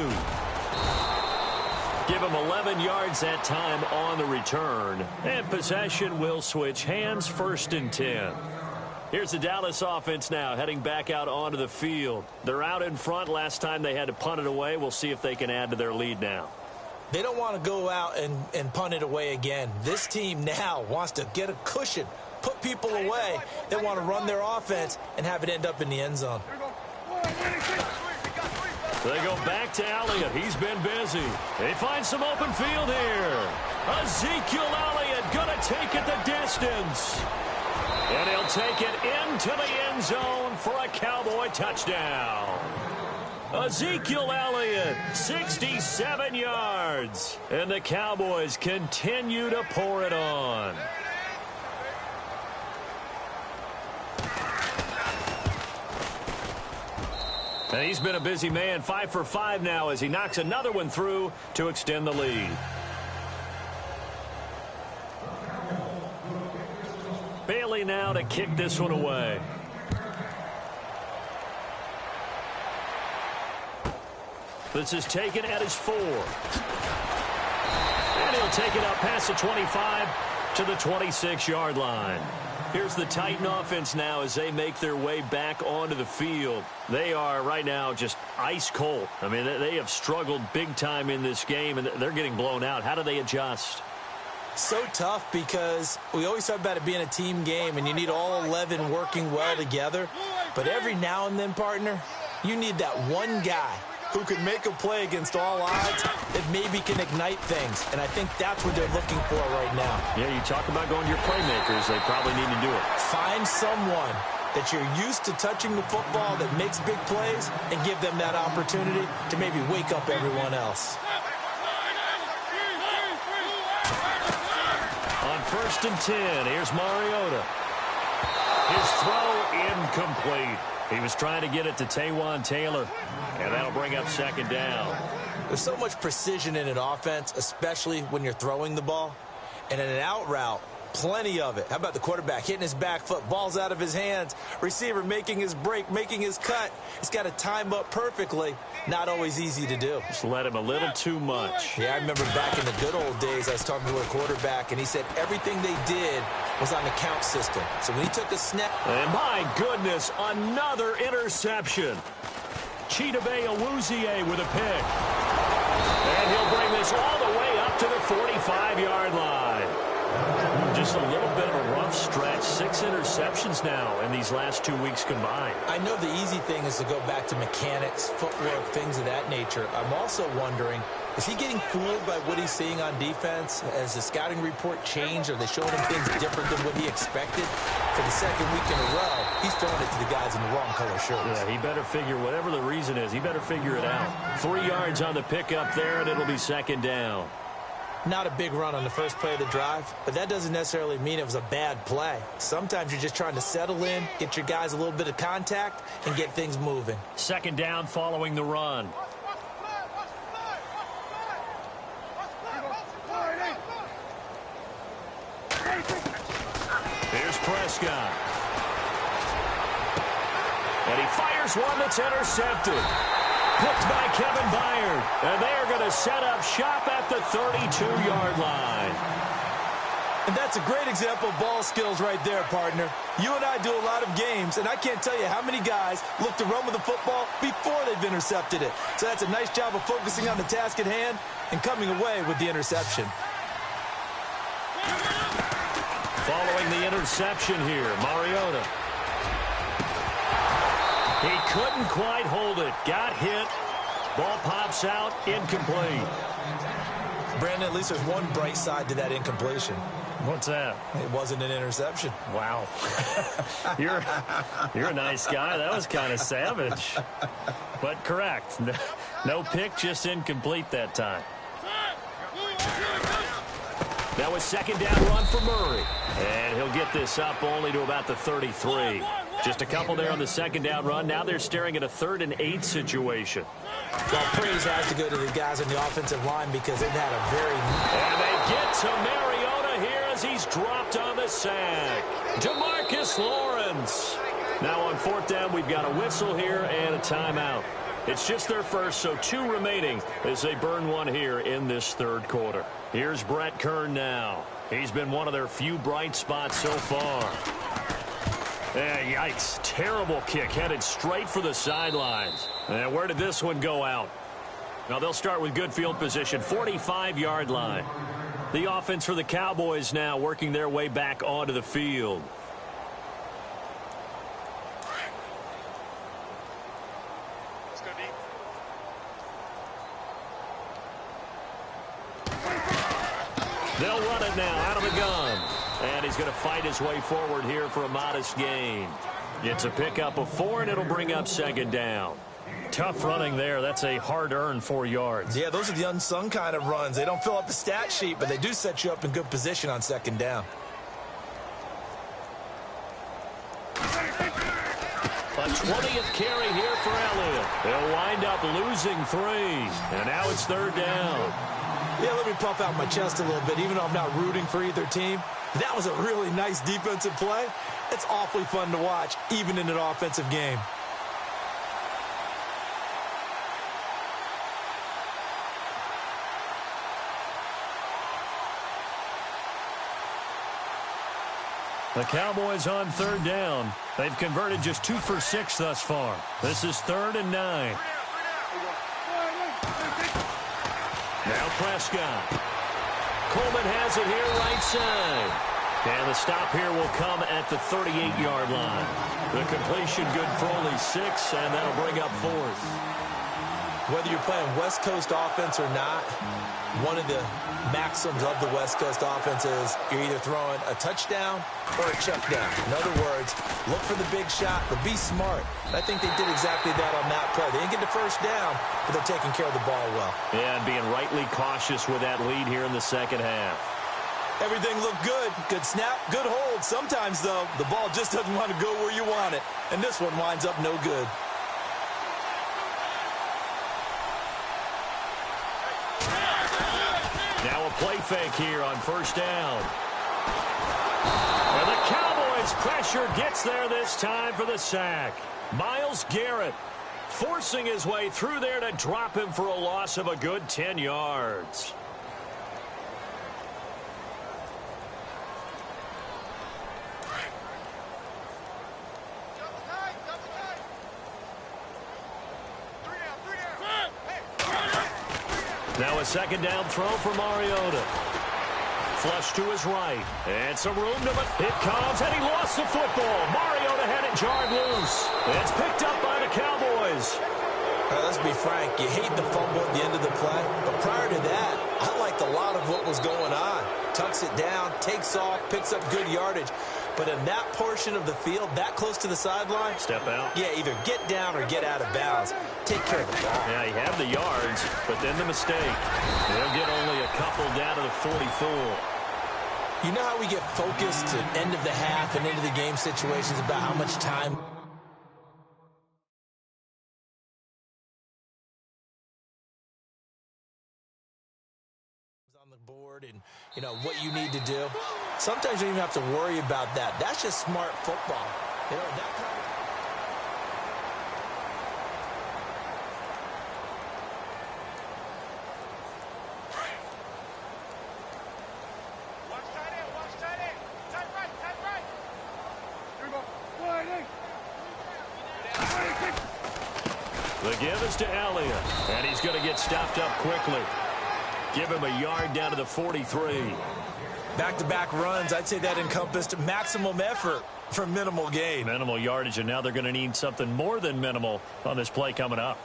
Give him 11 yards that time on the return. And possession will switch hands, 1st and 10. Here's the Dallas offense now heading back out onto the field. They're out in front. Last time they had to punt it away. We'll see if they can add to their lead now. They don't want to go out and punt it away again. This team now wants to get a cushion, put people away. They want to run their offense and have it end up in the end zone. They go back to Elliott. He's been busy. They find some open field here. Ezekiel Elliott going to take it the distance. And he'll take it into the end zone for a Cowboy touchdown. Ezekiel Elliott, 67 yards. And the Cowboys continue to pour it on. And he's been a busy man, 5 for 5 now as he knocks another one through to extend the lead. Bailey now to kick this one away. This is taken at his 4. And he'll take it up past the 25 to the 26-yard line. Here's the Titan offense now as they make their way back onto the field. They are right now just ice cold. I mean, they have struggled big time in this game, and they're getting blown out. How do they adjust? So tough because we always talk about it being a team game, and you need all 11 working well together. But every now and then, partner, you need that one guy who can make a play against all odds that maybe can ignite things. And I think that's what they're looking for right now. Yeah, you talk about going to your playmakers. They probably need to do it. Find someone that you're used to touching the football that makes big plays and give them that opportunity to maybe wake up everyone else. On 1st and 10, here's Mariota. His throw incomplete. He was trying to get it to Taywan Taylor, and that'll bring up 2nd down. There's so much precision in an offense, especially when you're throwing the ball. And in an out route, Plenty of it. How about the quarterback hitting his back foot, balls out of his hands, receiver making his break, making his cut. He's got to time up perfectly. Not always easy to do. Just let him a little too much. Yeah, I remember back in the good old days, I was talking to a quarterback, and he said everything they did was on the count system. So when he took a snap... And my goodness, another interception. Chidobe Awuzie with a pick. And he'll bring this all the way up to the 45-yard line. Just a little bit of a rough stretch. 6 interceptions now in these last 2 weeks combined. I know the easy thing is to go back to mechanics, footwork, things of that nature. I'm also wondering, is he getting fooled by what he's seeing on defense? Has the scouting report changed? Are they showing him things different than what he expected? For the second week in a row, he's throwing it to the guys in the wrong color shirts. Yeah, he better figure, whatever the reason is, he better figure it out. 3 yards on the pickup there, and it'll be second down. Not a big run on the first play of the drive, but that doesn't necessarily mean it was a bad play. Sometimes you're just trying to settle in, get your guys a little bit of contact, and get things moving. Second down following the run. Here's Prescott. And he fires one that's intercepted. Picked by Kevin Byard. And they are going to set up shop at the 32-yard line. And that's a great example of ball skills right there, partner. You and I do a lot of games, and I can't tell you how many guys look to run with the football before they've intercepted it. So that's a nice job of focusing on the task at hand and coming away with the interception. Following the interception here, Mariota. He couldn't quite hold it. Got hit. Ball pops out. Incomplete. Brandon, at least there's one bright side to that incompletion. What's that? It wasn't an interception. Wow. You're a nice guy. That was kind of savage. But correct. No pick, just incomplete that time. That was second down run for Murray. And he'll get this up only to about the 33. Just a couple there on the second down run. Now they're staring at a 3rd and 8 situation. Well, praise has to go to the guys on the offensive line because they've had a very... And they get to Mariota here as he's dropped on the sack. Demarcus Lawrence. Now on 4th down, we've got a whistle here and a timeout. It's just their first, so 2 remaining as they burn one here in this 3rd quarter. Here's Brett Kern now. He's been one of their few bright spots so far. Yikes. Terrible kick headed straight for the sidelines. And where did this one go out? Now they'll start with good field position, 45-yard line. The offense for the Cowboys now working their way back onto the field. They'll run it now out of the gun. And he's going to fight his way forward here for a modest gain. It's a pickup of 4, and it'll bring up second down. Tough running there. That's a hard-earned 4 yards. Yeah, those are the unsung kind of runs. They don't fill up the stat sheet, but they do set you up in good position on second down. A 20th carry here for Elliott. They'll wind up losing 3. And now it's 3rd down. Yeah, let me puff out my chest a little bit, even though I'm not rooting for either team. That was a really nice defensive play. It's awfully fun to watch, even in an offensive game. The Cowboys on 3rd down. They've converted just 2 for 6 thus far. This is 3rd and 9. Now Prescott. Coleman has it here right side. And the stop here will come at the 38-yard line. The completion good for only 6, and that'll bring up 4th. Whether you're playing West Coast offense or not, one of the maxims of the West Coast offense is you're either throwing a touchdown or a check down. In other words, look for the big shot, but be smart. And I think they did exactly that on that play. They didn't get the first down, but they're taking care of the ball well. Yeah, and being rightly cautious with that lead here in the second half. Everything looked good. Good snap, good hold. Sometimes, though, the ball just doesn't want to go where you want it. And this one winds up no good. Now a play fake here on 1st down. And the Cowboys' pressure gets there this time for the sack. Myles Garrett forcing his way through there to drop him for a loss of a good 10 yards. Now a second down throw for Mariota. Flush to his right. And some room to it. It comes, and he lost the football. Mariota had it jarred loose. It's picked up by the Cowboys. Let's be frank. You hate the fumble at the end of the play. But prior to that, I liked a lot of what was going on. Tucks it down, takes off, picks up good yardage. But in that portion of the field, that close to the sideline, step out. Yeah, either get down or get out of bounds. Take care of the ball. Yeah, he had the yards, but then the mistake. They'll get only a couple down to the 44. You know how we get focused at end of the half and into the game situations about how much time on the board and, you know, what you need to do. Sometimes you don't even have to worry about that. That's just smart football. You know, that kind of... The give is to Elliott, and he's going to get stopped up quickly. Give him a yard down to the 43. Back-to-back runs, I'd say that encompassed maximum effort for minimal gain. Minimal yardage, and now they're going to need something more than minimal on this play coming up.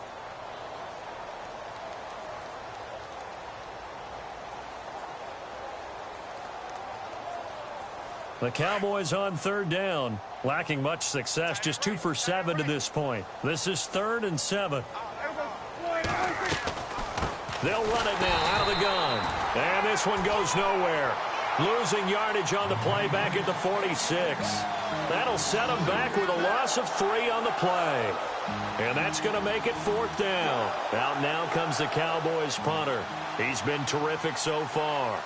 The Cowboys on third down, lacking much success, just 2 for 7 to this point. This is 3rd and 7. They'll run it now out of the gun. And this one goes nowhere. Losing yardage on the play back at the 46. That'll set them back with a loss of 3 on the play. And that's going to make it 4th down. Out now comes the Cowboys punter. He's been terrific so far.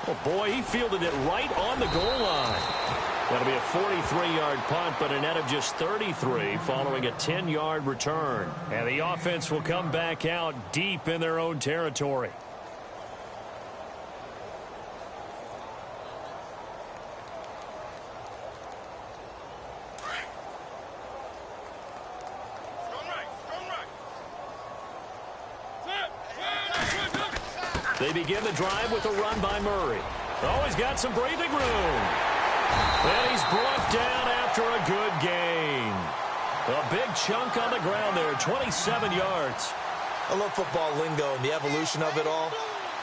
Oh, boy, he fielded it right on the goal line. That'll be a 43-yard punt, but a net of just 33 following a 10-yard return. And the offense will come back out deep in their own territory. They begin the drive with a run by Murray. Oh, he's got some breathing room. And he's brought down after a good gain. A big chunk on the ground there, 27 yards. I love football lingo and the evolution of it all.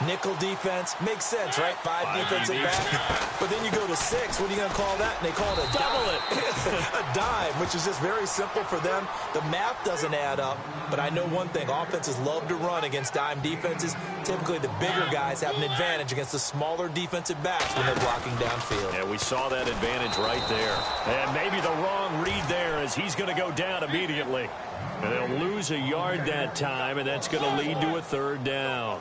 Nickel defense makes sense, right? 5 defensive backs. But then you go to 6. What are you going to call that? And they call it a double dime. A dime, which is just very simple for them. The math doesn't add up. But I know one thing. Offenses love to run against dime defenses. Typically, the bigger guys have an advantage against the smaller defensive backs when they're blocking downfield. Yeah, we saw that advantage right there. And maybe the wrong read there as he's going to go down immediately. And they'll lose a yard that time, and that's going to lead to a 3rd down.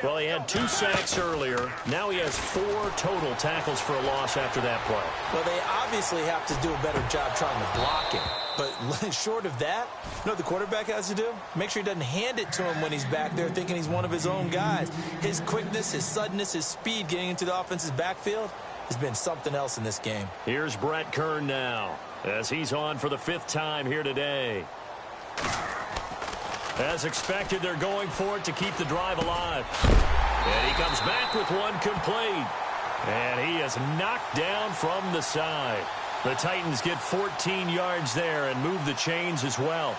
Well, he had 2 sacks earlier. Now he has 4 total tackles for a loss after that play. Well, they obviously have to do a better job trying to block him. But short of that, you know what the quarterback has to do? Make sure he doesn't hand it to him when he's back there thinking he's one of his own guys. His quickness, his suddenness, his speed getting into the offense's backfield has been something else in this game. Here's Brett Kern now as he's on for the 5th time here today. As expected, they're going for it to keep the drive alive. And he comes back with one complete. And he is knocked down from the side. The Titans get 14 yards there and move the chains as well.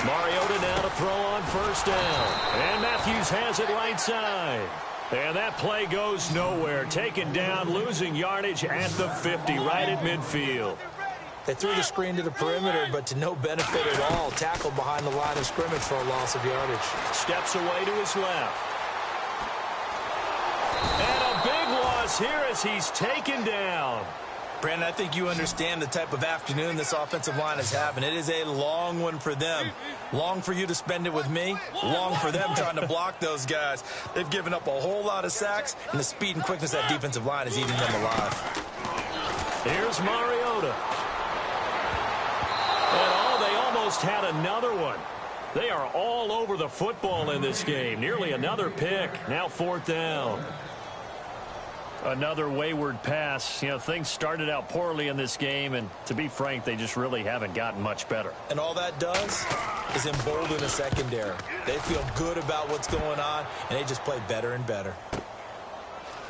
Mariota now to throw on 1st down. And Matthews has it right side. And that play goes nowhere. Taken down, losing yardage at the 50, right at midfield. They threw the screen to the perimeter, but to no benefit at all. Tackled behind the line of scrimmage for a loss of yardage. Steps away to his left. And a big loss here as he's taken down. Brandon, I think you understand the type of afternoon this offensive line is having. It is a long one for them. Long for you to spend it with me. Long for them trying to block those guys. They've given up a whole lot of sacks, and the speed and quickness of that defensive line is eating them alive. Here's Mariota. And they almost had another one. They are all over the football in this game. Nearly another pick. Now 4th down. Another wayward pass. You know, things started out poorly in this game, and to be frank, they just really haven't gotten much better. And all that does is embolden the secondary. They feel good about what's going on, and they just play better and better.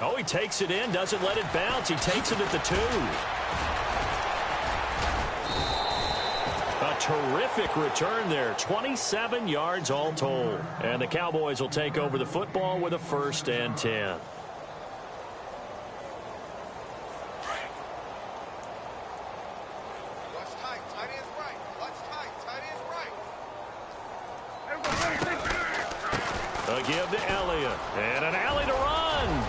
Oh, he takes it in, doesn't let it bounce. He takes it at the 2. A terrific return there. 27 yards all told. And the Cowboys will take over the football with a 1st and 10. A give to Elliott. And an alley to run.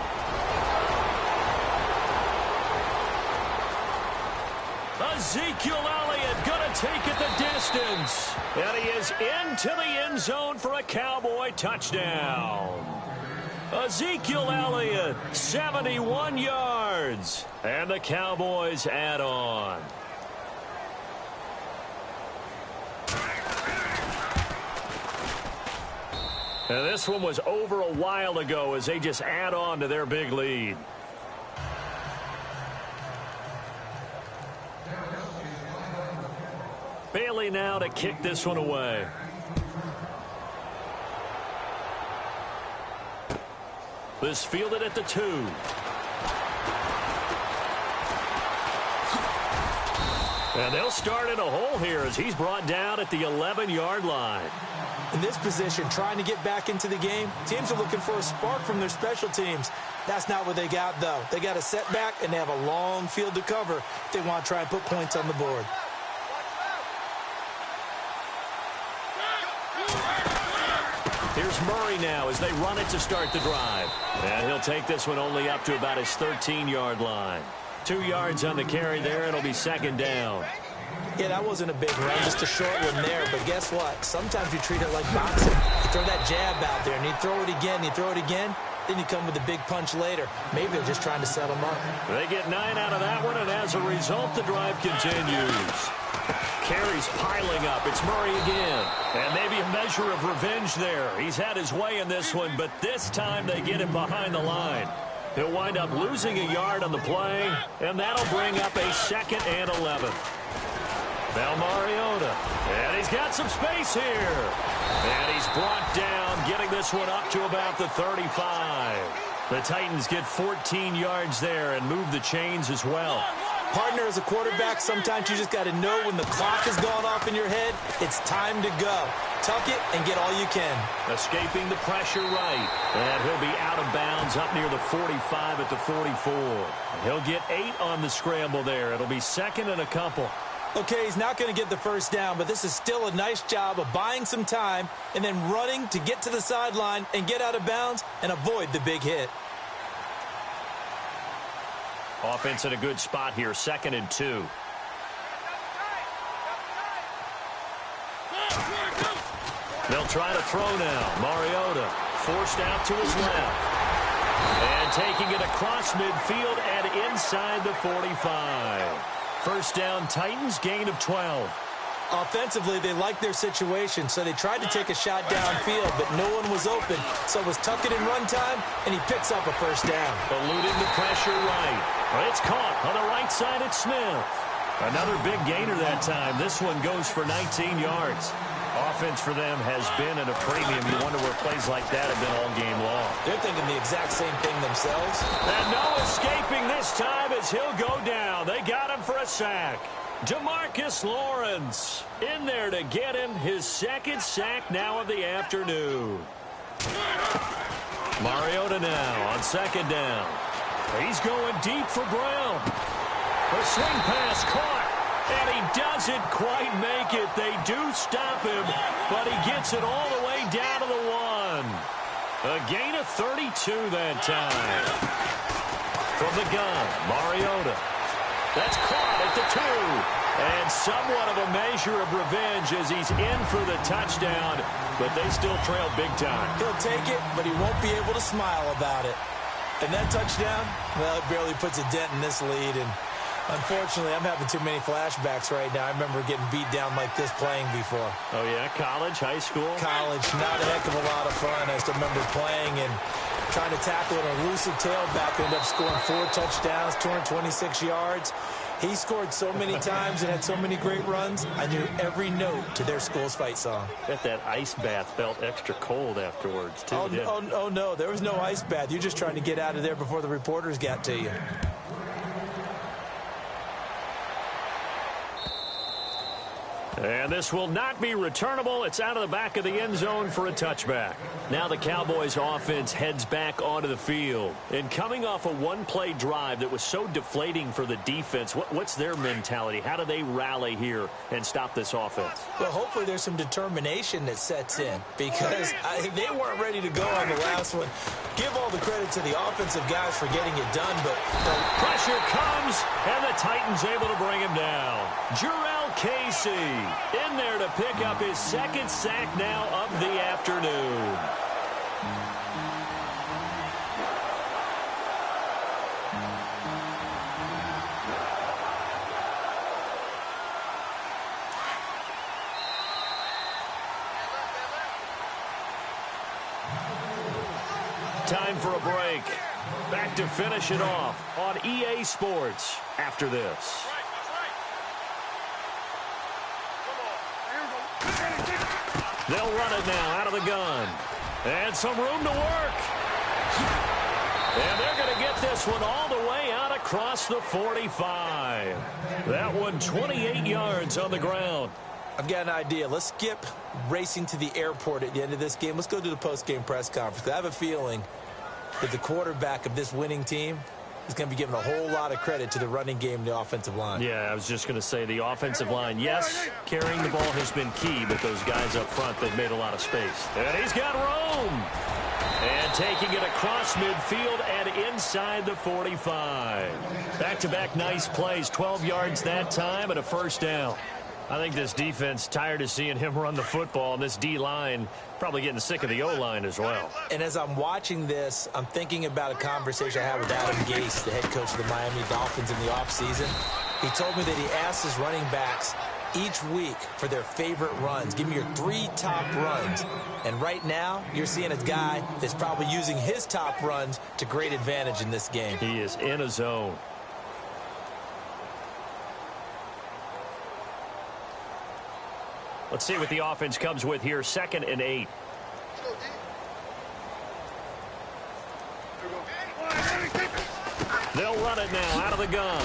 Ezekiel Elliott going to take it the distance. And he is into the end zone for a Cowboy touchdown. Ezekiel Elliott, 71 yards. And the Cowboys add on. And this one was over a while ago as they just add on to their big lead. Bailey now to kick this one away. This fielded at the 2. And they'll start in a hole here as he's brought down at the 11-yard line. In this position, trying to get back into the game, teams are looking for a spark from their special teams. That's not what they got, though. They got a setback, and they have a long field to cover if they want to try and put points on the board. Here's Murray now as they run it to start the drive. And he'll take this one only up to about his 13-yard line. 2 yards on the carry there. It'll be 2nd down. Yeah, that wasn't a big run, just a short one there. But guess what? Sometimes you treat it like boxing. You throw that jab out there, and you throw it again, you throw it again, then you come with a big punch later. Maybe they're just trying to set them up. They get 9 out of that one, and as a result, the drive continues. Carries piling up. It's Murray again. And maybe a measure of revenge there. He's had his way in this one, but this time they get him behind the line. He'll wind up losing a yard on the play, and that'll bring up a 2nd and 11. Now Mariota, and he's got some space here. And he's brought down, getting this one up to about the 35. The Titans get 14 yards there and move the chains as well. Partner, as a quarterback, sometimes you just got to know when the clock has gone off in your head, it's time to go. Tuck it and get all you can. Escaping the pressure right. And he'll be out of bounds up near the 45 at the 44. He'll get 8 on the scramble there. It'll be 2nd and a couple. Okay, he's not going to get the first down, but this is still a nice job of buying some time and then running to get to the sideline and get out of bounds and avoid the big hit. Offense in a good spot here, 2nd and 2. They'll try to throw now. Mariota forced out to his left. And taking it across midfield and inside the 45. First down, Titans, gain of 12. Offensively, they liked their situation, so they tried to take a shot downfield, but no one was open. So it was tuck it in run time, and he picks up a first down. Eluding the pressure right. It's caught on the right side at Smith. Another big gainer that time. This one goes for 19 yards. Offense for them has been at a premium. You wonder where plays like that have been all game long. They're thinking the exact same thing themselves. And no escaping this time as he'll go down. They got him for a sack. DeMarcus Lawrence in there to get him his 2nd sack now of the afternoon. Mariota now on 2nd down. He's going deep for Brown. The swing pass caught. And he doesn't quite make it. They do stop him, but he gets it all the way down to the 1. A gain of 32 that time. From the gun, Mariota. That's caught at the 2. And somewhat of a measure of revenge as he's in for the touchdown, but they still trail big time. He'll take it, but he won't be able to smile about it. And that touchdown, well, it barely puts a dent in this lead. And unfortunately, I'm having too many flashbacks right now. I remember getting beat down like this playing before. Oh, yeah? College, high school? College, not a heck of a lot of fun. I just remember playing and trying to tackle an elusive tailback, ended up scoring 4 touchdowns, 226 yards. He scored so many times and had so many great runs, I knew every note to their school's fight song. Bet that ice bath felt extra cold afterwards, too. Oh, no, there was no ice bath. You're just trying to get out of there before the reporters got to you. And this will not be returnable. It's out of the back of the end zone for a touchback. Now the Cowboys offense heads back onto the field. And coming off a one-play drive that was so deflating for the defense, what's their mentality? How do they rally here and stop this offense? Well, hopefully there's some determination that sets in because they weren't ready to go on the last one. Give all the credit to the offensive guys for getting it done, but pressure comes, and the Titans able to bring him down. Jarrell Casey in there to pick up his second sack now of the afternoon. Time for a break. Back to finish it off on EA Sports after this. They'll run it now out of the gun. And some room to work. And they're going to get this one all the way out across the 45. That one 28 yards on the ground. I've got an idea. Let's skip racing to the airport at the end of this game. Let's go to the post-game press conference. I have a feeling that the quarterback of this winning team is going to be given a whole lot of credit to the running game and the offensive line. Yeah, I was just going to say the offensive line, yes, carrying the ball has been key, but those guys up front, they've made a lot of space. And he's got room. And taking it across midfield and inside the 45. Back-to-back nice plays, 12 yards that time and a first down. I think this defense tired of seeing him run the football, and this D-line probably getting sick of the O-line as well. And as I'm watching this, I'm thinking about a conversation I had with Adam Gase, the head coach of the Miami Dolphins in the offseason. He told me that he asked his running backs each week for their favorite runs. Give me your 3 top runs. And right now, you're seeing a guy that's probably using his top runs to great advantage in this game. He is in a zone. Let's see what the offense comes with here. 2nd and 8. They'll run it now out of the gun.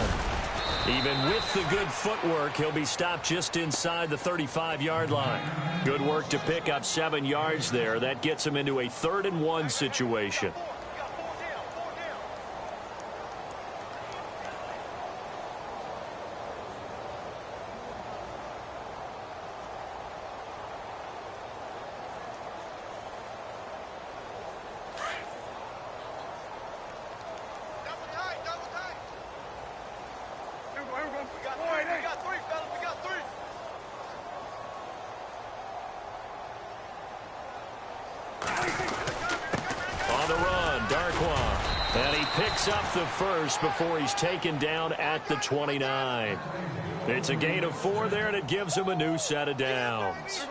Even with the good footwork, he'll be stopped just inside the 35-yard line. Good work to pick up 7 yards there. That gets him into a 3rd and 1 situation. Up the first before he's taken down at the 29. It's a gain of 4 there, and it gives him a new set of downs.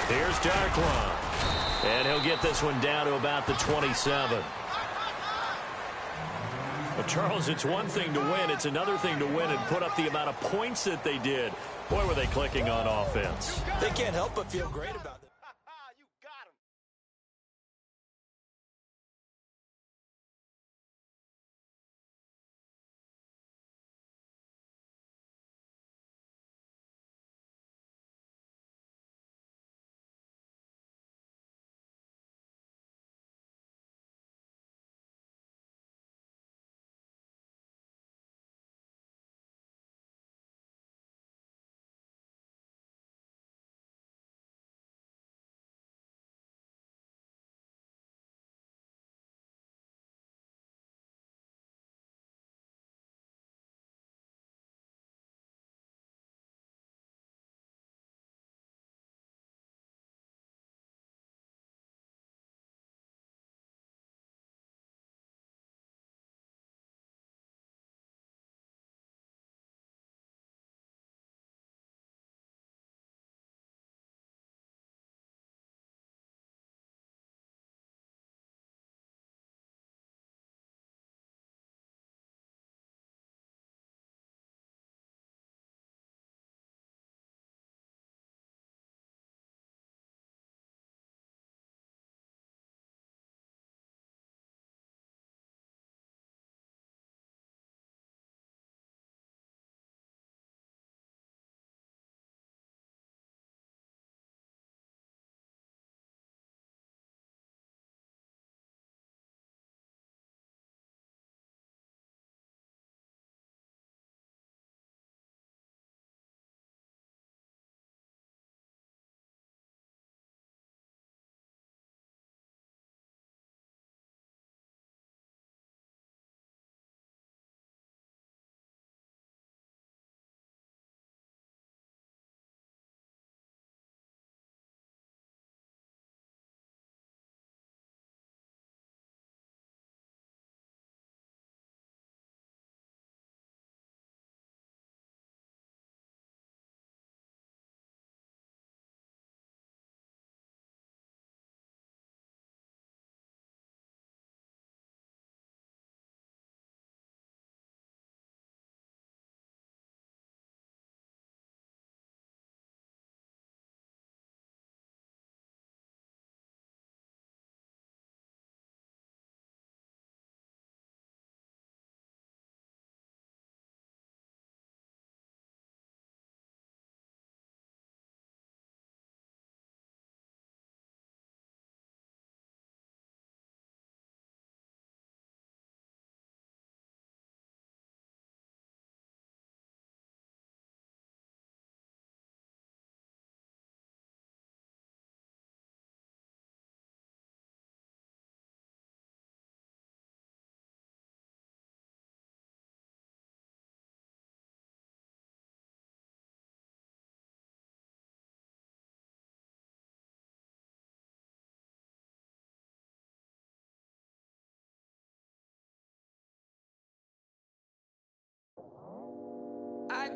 Here's Darkwan, and he'll get this one down to about the 27. Well, Charles, it's one thing to win. It's another thing to win and put up the amount of points that they did. Boy, were they clicking on offense. They can't help but feel great about it.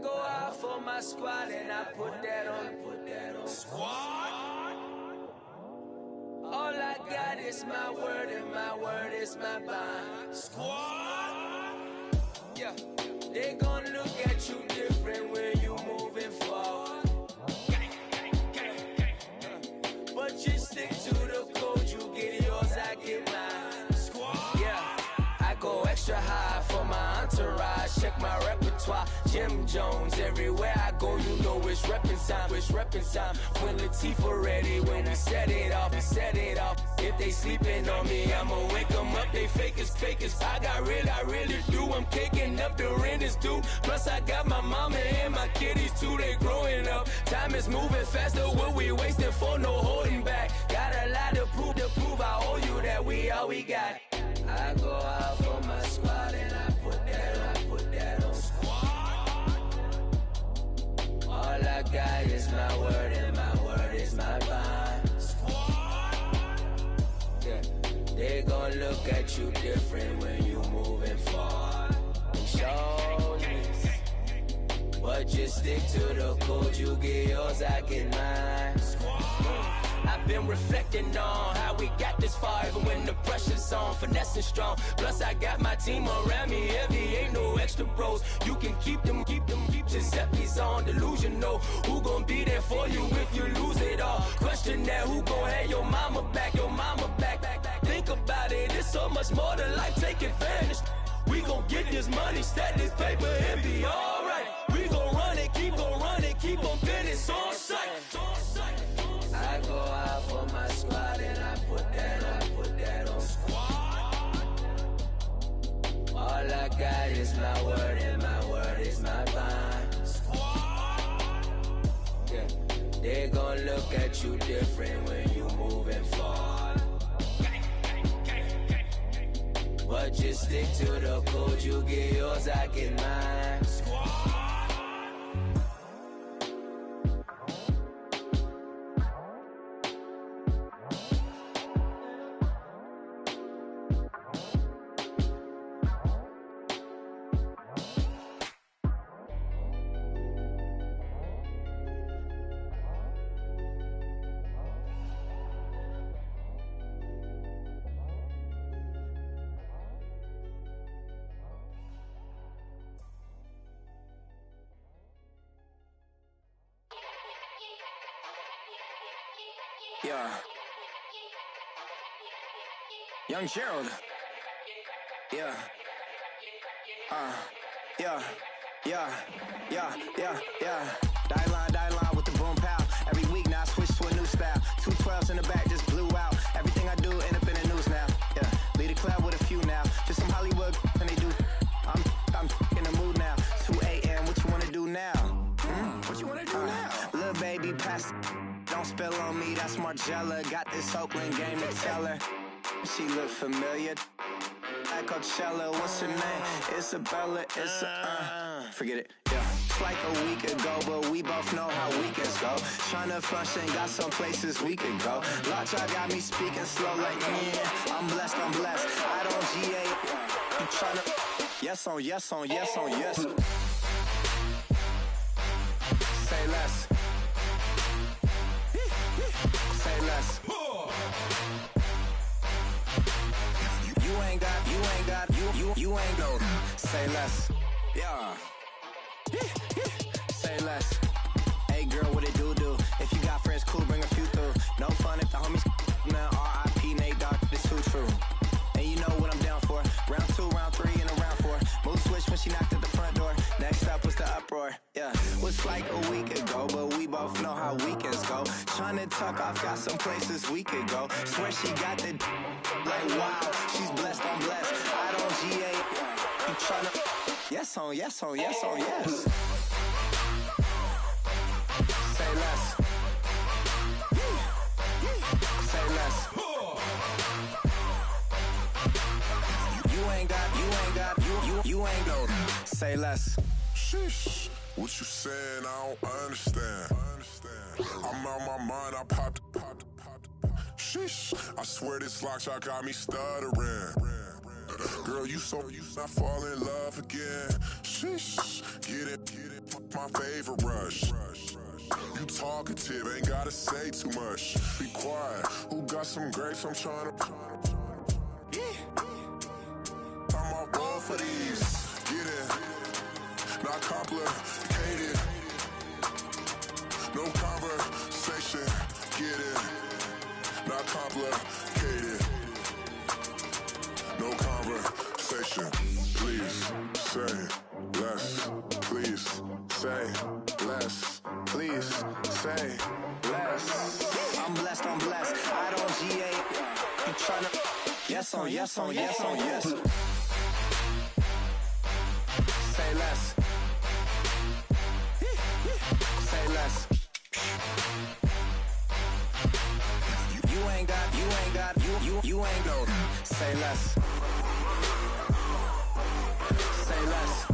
go out for my squad and I put that on. Squad. All I got is my word and my word is my bond. Squad. Yeah. They gon' look at you different when you moving forward. But you stick to the code, you get yours, I get mine. Squad. Yeah. I go extra high for my entourage. Check my repertoire. Jim Jones, everywhere I go, you know it's reppin' time. It's reppin' time. When Latifah ready, when we set it off, we set it off. If they sleeping on me, I'ma wake them up. They fakers. I really do. I'm caking up, the rent is due. Plus I got my mama and my kiddies too, they growing up. Time is moving faster, what we wasting for, no holding back. Got a lot to prove, I owe you that we all we got. I go out for my squad and I put that on. Squad. All I got is my word and my word is my bond. Squad. Yeah. They gon' look at you different when you moving forward. Shoulders. But just stick to the code, you get yours, I get mine. Squad. I've been reflecting on how we got this far, even when the pressure's on, finessing strong. Plus I got my team around me heavy, ain't no extra bros. You can keep them. Giuseppe's on delusional. Who gon' be there for you if you lose it all? Question that, who gon' have your mama back? Think about it, it's so much more to life, take advantage. We gon' get this money, stack this paper and be alright. We gon' run it, keep on finish on sight. I go out for my squad and I put that on. Squad. All I got is my word and my word is my bond. Squad. Yeah. They gon' look at you different when you moving forward. But just stick to the code, you get yours, I get mine. Squad. Yeah. Young Gerald. Yeah. Die line with the boom pow. Every week now I switch to a new style. 212s in the back just blew out. Everything I do end up in the news now. Yeah. Lead a club with a few now. Just some Hollywood and they do. I'm in the mood now. 2 a.m. What you wanna do now? What you wanna do now? Little baby pass. Don't spill on me, that's Margella. Got this Oakland game to tell her. She look familiar. At Coachella, what's her name? Isabella, forget it, yeah. It's like a week ago, but we both know how weekends go. Tryna function, got some places we could go. Lot y'all got me speaking slow like, yeah, I'm blessed. I don't GA, you tryna, yes on yes. Say less. Say less. You ain't go. Say less. Yeah. Say less. Hey girl, what it do? If you got friends, cool, bring a few through. No fun if the homies man. R.I.P. Nate Dogg, this too true. And you know what I'm down for. Round 2, round 3, and a round 4. Mood switch when she knocked at the front door. Next up was the uproar. Yeah, was like a week ago, but we both know how weekends go. Tryna tuck off, got some places we could go. Swear she got the like wow, she's blessed, I'm blessed. I don't GA. You tryna yes on yes. Say less. Say less. You ain't go. Say less. Sheesh. What you saying? I don't understand. I'm out my mind. I popped. Sheesh. I swear this lock shot got me stuttering. Girl, you not fall in love again. Sheesh. Get it. my favorite rush. You talkative, ain't gotta say too much. Be quiet, who got some grapes? I'm trying to. I'm off ball for these. Get it, not complicated. No conversation. Get it, not complicated. No conversation. Please say less. Please say less. Please say less. I'm blessed, I don't G8. You tryna. Yes on, yes on, yes on, yes. Say less. Say less. You ain't got, you ain't go. Say less. Say less.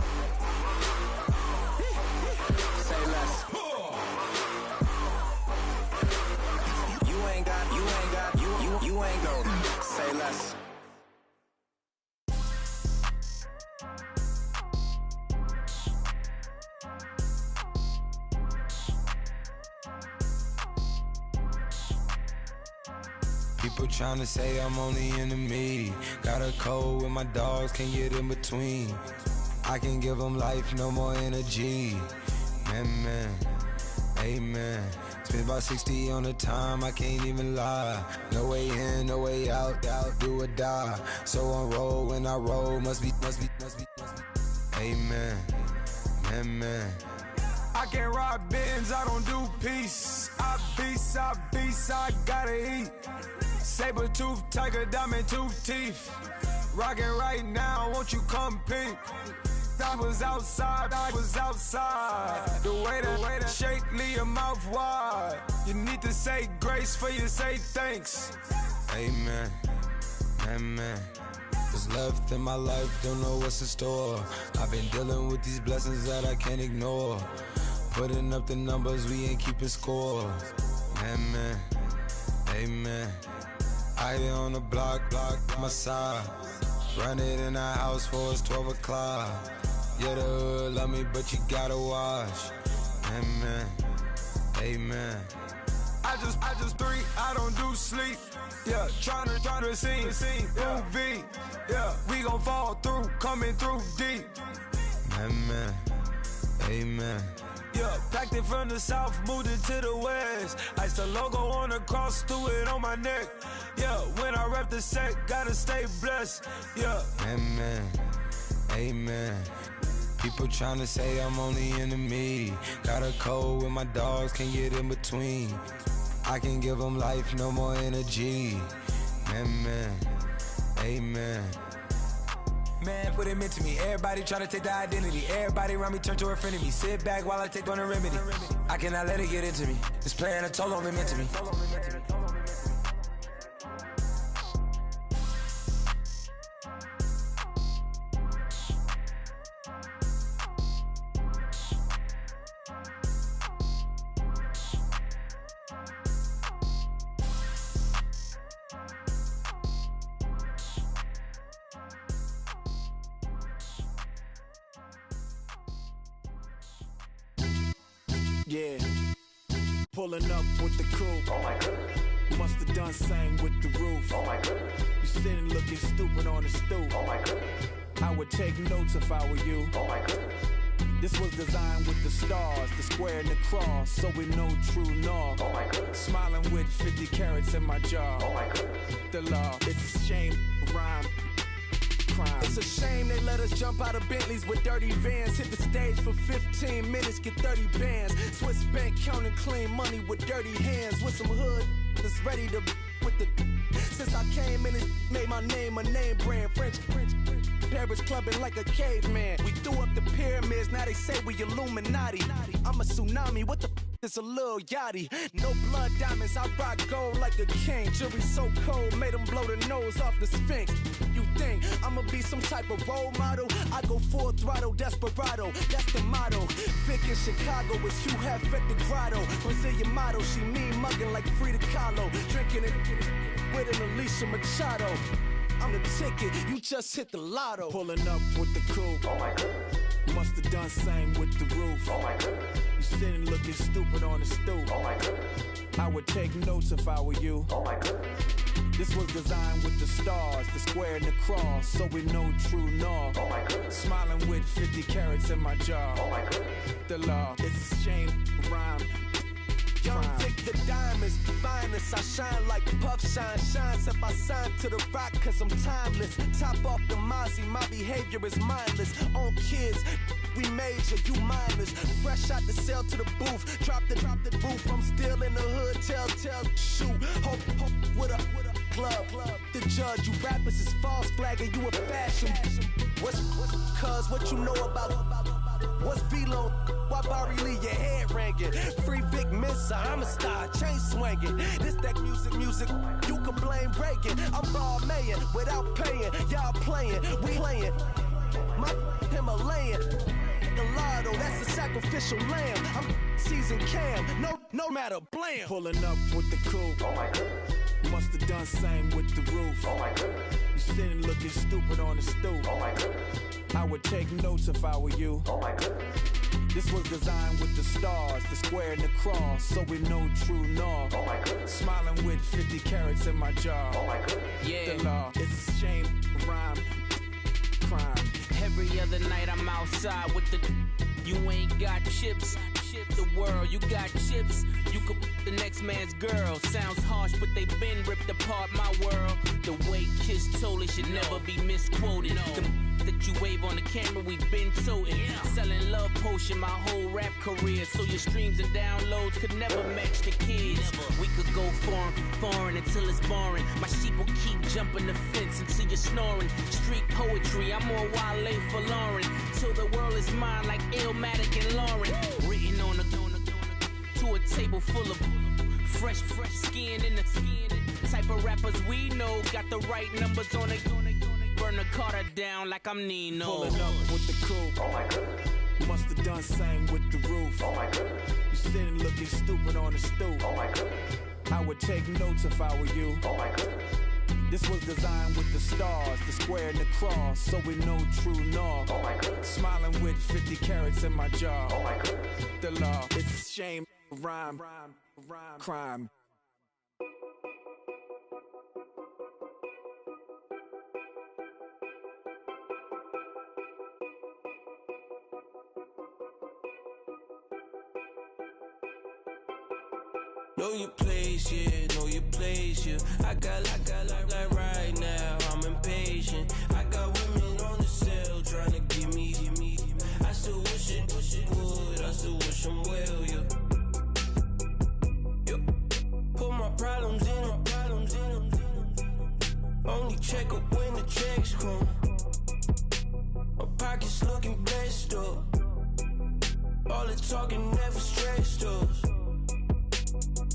Say less. You ain't got, you ain't go. Say less. People tryna say I'm only enemy. Got a cold with my dogs, can't get in between. I can give them life, no more energy. Man, amen. Spent about 60 on the time, I can't even lie. No way in, no way out, do or die. So on roll, when I roll, must be. Amen, man. I can't ride Benz, I don't do peace. I beast, I gotta eat. Saber tooth, tiger, diamond tooth teeth. Rockin' right now, won't you come peep? I was outside. The way to shake, leave your mouth wide. You need to say grace for you say thanks. Amen, amen. What's left in my life, don't know what's in store. I've been dealing with these blessings that I can't ignore. Putting up the numbers, we ain't keeping score. Amen, amen. I here on the block, my side. Run it in the house for it's 12 o'clock. Yeah, the hood love me, but you gotta watch. Amen, amen. I just three, I don't do sleep. Yeah, tryna see, movie. Yeah, we gon' fall through, coming through deep. Amen, amen. Yeah, packed it from the south, moved it to the west. Iced the logo on the cross, threw it on my neck. Yeah, when I rep the set, gotta stay blessed. Yeah, amen, amen. People tryna say I'm only enemy. Got a cold with my dogs, can't get in between. I can give them life, no more energy. Amen, amen. Man, what it meant to me. Everybody try to take the identity. Everybody around me turn to a friend of me. Sit back while I take on a remedy. I cannot let it get into me. This playing a toll on me meant to me. Yeah, pulling up with the crew. Oh my goodness. Must have done same with the roof. Oh my goodness. You sitting looking stupid on the stoop. Oh my goodness. I would take notes if I were you. Oh my goodness. This was designed with the stars, the square and the cross, so we know true north. Oh my goodness. Smiling with 50 carats in my jaw. Oh my goodness. The law, it's a shame, rhyme. Crime. It's a shame they let us jump out of Bentleys with dirty vans. Hit the stage for 15 minutes, get 30 bands. Swiss bank counting clean money with dirty hands. With some hood that's ready to with the. Since I came in, it made my name a name brand. French. Paris clubbing like a caveman. We threw up the pyramids, now they say we Illuminati. I'm a tsunami, what the is a little yachty. No blood diamonds, I rock gold like a king. Jury so cold, made them blow the nose off the Sphinx. You think I'ma be some type of role model? I go full throttle, desperado, that's the motto. Vic in Chicago is Hugh Hef at the grotto. Brazilian model, she mean mugging like Frida Kahlo. Drinking it with an Alicia Machado. I'm the ticket, you just hit the lotto. Pulling up with the crew. Oh my goodness. Must have done same with the roof. Oh my goodness. You sitting looking stupid on the stoop. Oh my goodness. I would take notes if I were you. Oh my goodness. This was designed with the stars, the square and the cross, so we know true north. Oh my goodness. Smiling with 50 carats in my jaw. Oh my goodness. The law, it's a shame, rhyme. Young Vic, the diamonds, finest. I shine like Puff Shine shines if I sign to the rock, cause I'm timeless. Top off the Mozzie, my behavior is mindless. On kids, we major, you minors. Fresh out the cell to the booth, drop the roof. I'm still in the hood, tell, shoot. Hope with a club. The judge, you rappers is false flagging, you a fashion. What's cuz, what you know about? What's Velo? Why Barry Lee, your head ringing? Free Vic Mensa, I'm a star, chain swinging. This that music, you can blame Reagan. I'm Balmain without paying, y'all playing, we playing. My Himalayan, Gallardo, that's a sacrificial lamb. I'm seasoned cam, no matter, blam. Pulling up with the coupe. Oh my goodness. Must have done same with the roof. Oh my goodness. You sitting looking stupid on the stoop. Oh my goodness. I would take notes if I were you. Oh my goodness. This was designed with the stars, the square and the cross, so we know true north. Oh my goodness. Smiling with 50 carats in my jaw. Oh my goodness. Yeah. The law, it's a shame, rhyme, crime. Every other night I'm outside with the. You ain't got chips. The world, you got chips. You could the next man's girl. Sounds harsh, but they been ripped apart my world. The way Kiss told it should never be misquoted. The that you wave on the camera, we been toting. Selling love potion my whole rap career. So your streams and downloads could never match the kids. We could go foreign until it's boring. My sheep will keep jumping the fence until you're snoring. Street poetry, I'm more Wale for Lauren. Till the world is mine like Illmatic and Lauren. Written on to a table full of fresh skin in the type of rappers we know. Got the right numbers on it. Burn the Carter down like I'm Nino. Pulling up with the coupe. Oh my goodness. Must have done same with the roof. Oh my goodness. You sitting looking stupid on the stoop. Oh my goodness. I would take notes if I were you. Oh my goodness. This was designed with the stars, the square and the cross, so we know true north. Oh my goodness. Smiling with 50 carats in my jaw. Oh my goodness. The law, it's a shame, rhyme, crime. Know your place, yeah, know your place, yeah. I got like right now, I'm impatient. I got women on the cell trying to give me. I still wish it would, I still wish them well, yeah. Put my problems in them. Only check up when the checks come. My pockets looking blessed up. All the talking never stressed us.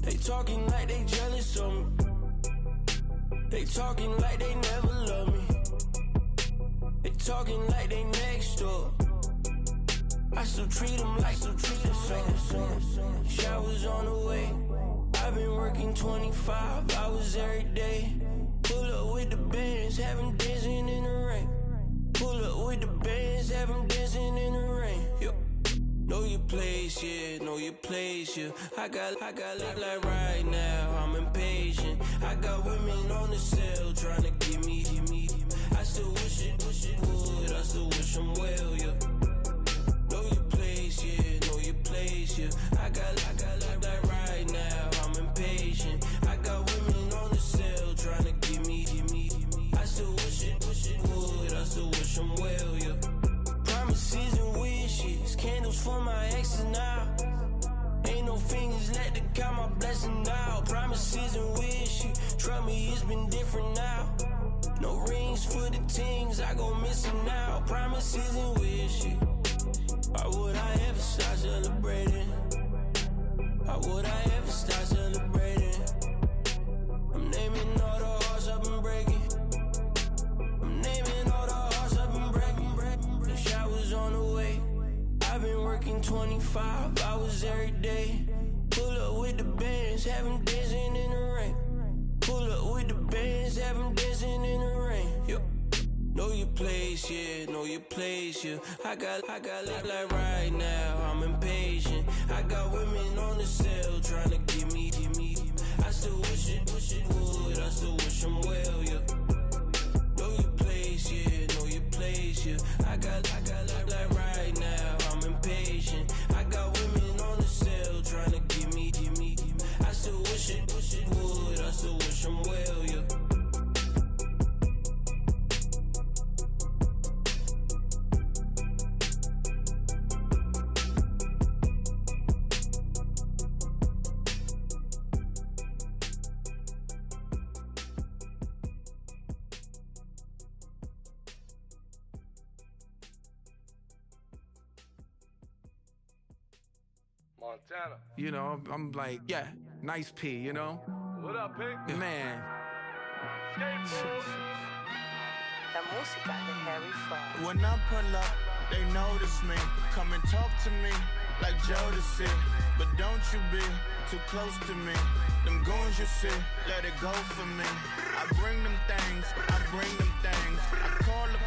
They talking like they jealous of me. They talking like they never love me. They talking like they next door. I still treat them like so. Showers on the way. I've been working 25 hours every day. Pull up with the bands, have them dancing in the rain. Pull up with the bands, have them dancing in the rain. Yo. Know your place, yeah, know your place, yeah. I got like right now, I'm impatient. I got women on the cell trying to give me. I still wish it would, I still wish them well, yeah. Know your place, yeah, know your place, yeah. I got like right now, I'm impatient. I got women on the cell trying to give me. I still wish it would, I still wish them well, yeah. Promises and wishes, candles for my exes now. Ain't no fingers left to count my blessing now. Promises and wishes, trust me, it's been different now. No rings for the things I go missing now. Promises and wishes. Why would I ever start celebrating? Why would I ever start celebrating? I'm naming all the hearts I've been breaking. I'm naming all the hearts I've been breaking. The showers on the way. I've been working 25 hours every day. Pull up with the bands, have them dancing in the rain. Pull up with the bands, have them dancing in the rain. Yo. Know your place, place, yeah, know your place, yeah. I got like right now, I'm impatient. I got women on the cell trying to give me. I still wish it would, I still wish them well, yeah. Know your place, yeah, know your place, yeah. I got like right now, I'm impatient. I got women on the cell trying to give me. I still wish it would, I still wish them well, yeah. Montana. You know, I'm like, yeah, nice P, you know? What up, Pink? Man. La música de Harry Fraud. When I pull up, they notice me. Come and talk to me like Jodeci. But don't you be too close to me. Them goons you see, let it go for me. I bring them things, I bring them things. I call them,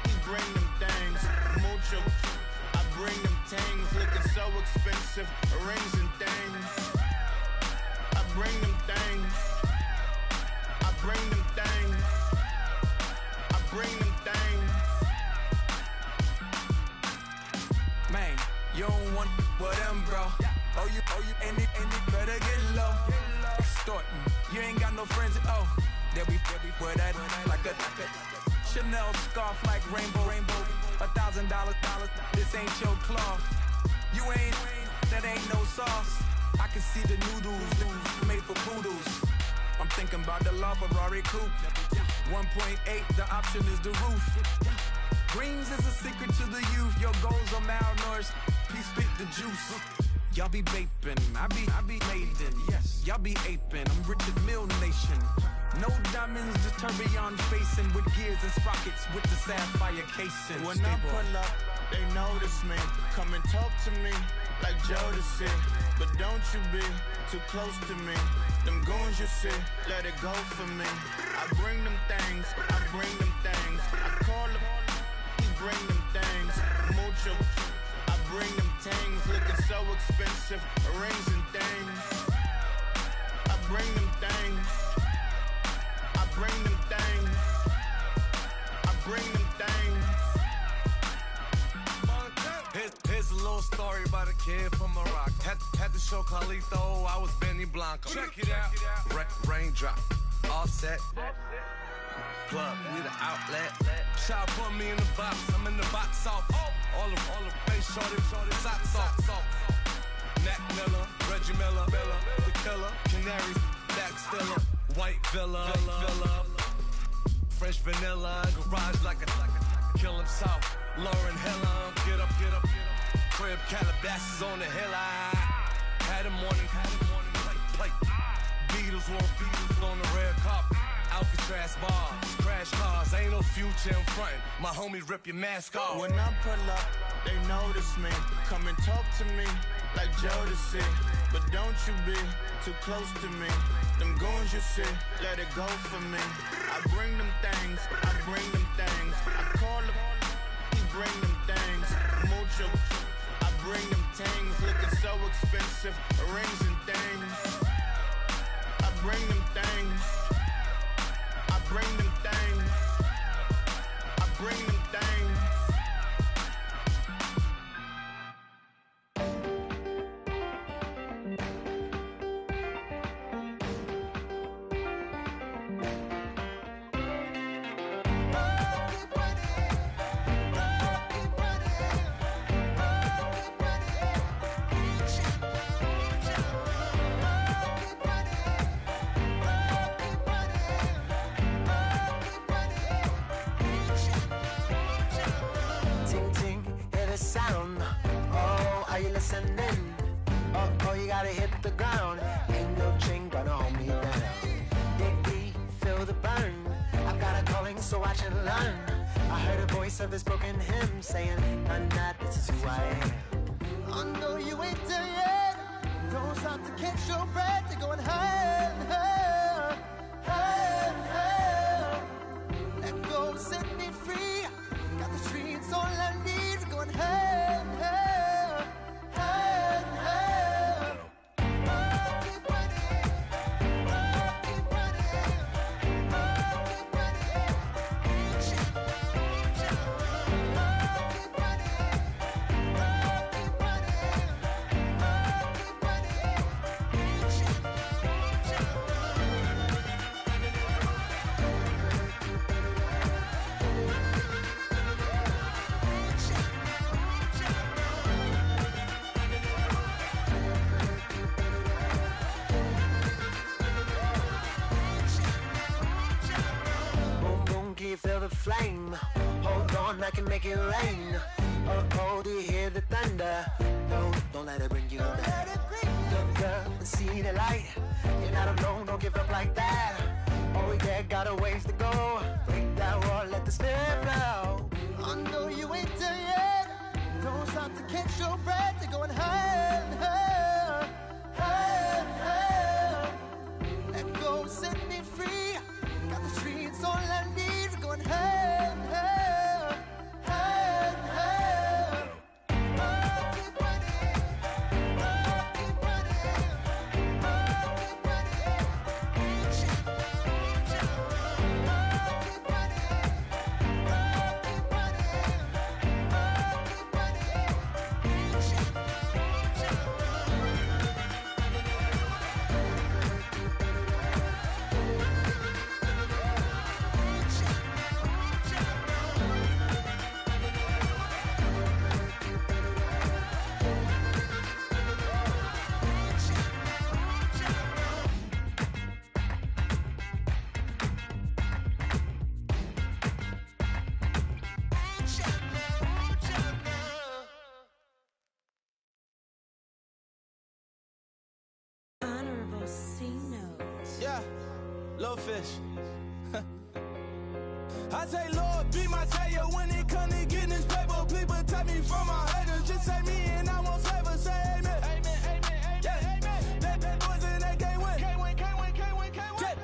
he bring them things. Mucho, I bring them things. Looking so expensive, rings and things. I bring them things. I bring them things. I bring them things. Man, you don't want with them, bro. Oh, you, and it better get low. Extorting, you ain't got no friends. Oh, they'll be for that like a Chanel scarf like rainbow. $1,000, this ain't your cloth. You ain't, that ain't no sauce. I can see the noodles made for poodles. I'm thinking about the LaFerrari coupe. 1.8, the option is the roof. Greens is a secret to the youth. Your goals are malnourished. Please spit the juice. Y'all be vaping, I be maiden. Yes, y'all be aping. I'm Richard Mill Nation. No diamonds, just tourbillon facing with gears and sprockets with the sapphire casing. When I pull up, they notice me. Come and talk to me like Jodeci. But don't you be too close to me. Them goons you see, let it go for me. I bring them things, I bring them things. I call them, he bring them things. Mucho, I bring them things. Looking so expensive, rings and things. I bring them things. I bring them things. I bring them things. Here's a little story about a kid from Morocco. Had to show Carlito I was Benny Blanco. Check it out. Raindrop, offset. Plug, we the outlet. Child put me in the box. I'm in the box off. All the face shorty, socks off. Mac Miller, Reggie Miller, the killer, Canaries, back stiller, white villa, French vanilla, garage like a kill himself. Lauren Hiller, get up. Crib Calabasas on the hill. I had a morning plate. Beatles on the red carpet. Alcatraz bars, crash cars, ain't no future in front. My homies rip your mask off. When I pull up, they notice me. Come and talk to me like Jodeci. But don't you be too close to me. Them goons you see, let it go for me. I bring them things, I bring them things. I call them, he bring them things. Mucho, I bring them things. Looking so expensive, rings and things. I bring them things. I bring them things. I bring them things. Oh, you gotta hit the ground. Ain't no chain gonna hold me down. Dig deep, feel the burn. I've got a calling, so watch and learn. I heard a voice of this broken hymn saying, "I'm not, this is who I am." I know you ain't there yet. Don't stop to catch your breath. You're going higher and higher, higher and higher. Let go, set me free. a flame. Hold on, I can make it rain. Oh, do you hear the thunder? No, don't let it bring you down. Look up and see the light. You're not alone, don't give up like that. Oh yeah, got a ways to go. Break that wall, let the spirit flow. I know you ain't there yet. Don't stop to catch your breath. You're going higher and higher, higher and higher. Let go, set me free. Got the streets all I need. We're going higher and higher, higher and higher. Oh, keep running. Oh, keep running. Oh, keep running. Reach out, reach out. Oh, keep running. Oh, keep running. Oh, keep running. Reach out, reach out. Honorable C notes. Yeah, little fish. I say, Lord, be my savior when it come to getting this paper. Please protect me from my haters. Just say me and I won't save her. Say amen. Amen, amen, amen. Yeah, amen. That boys and they can't win. Can't win, can't win, can't win, can't win. Check,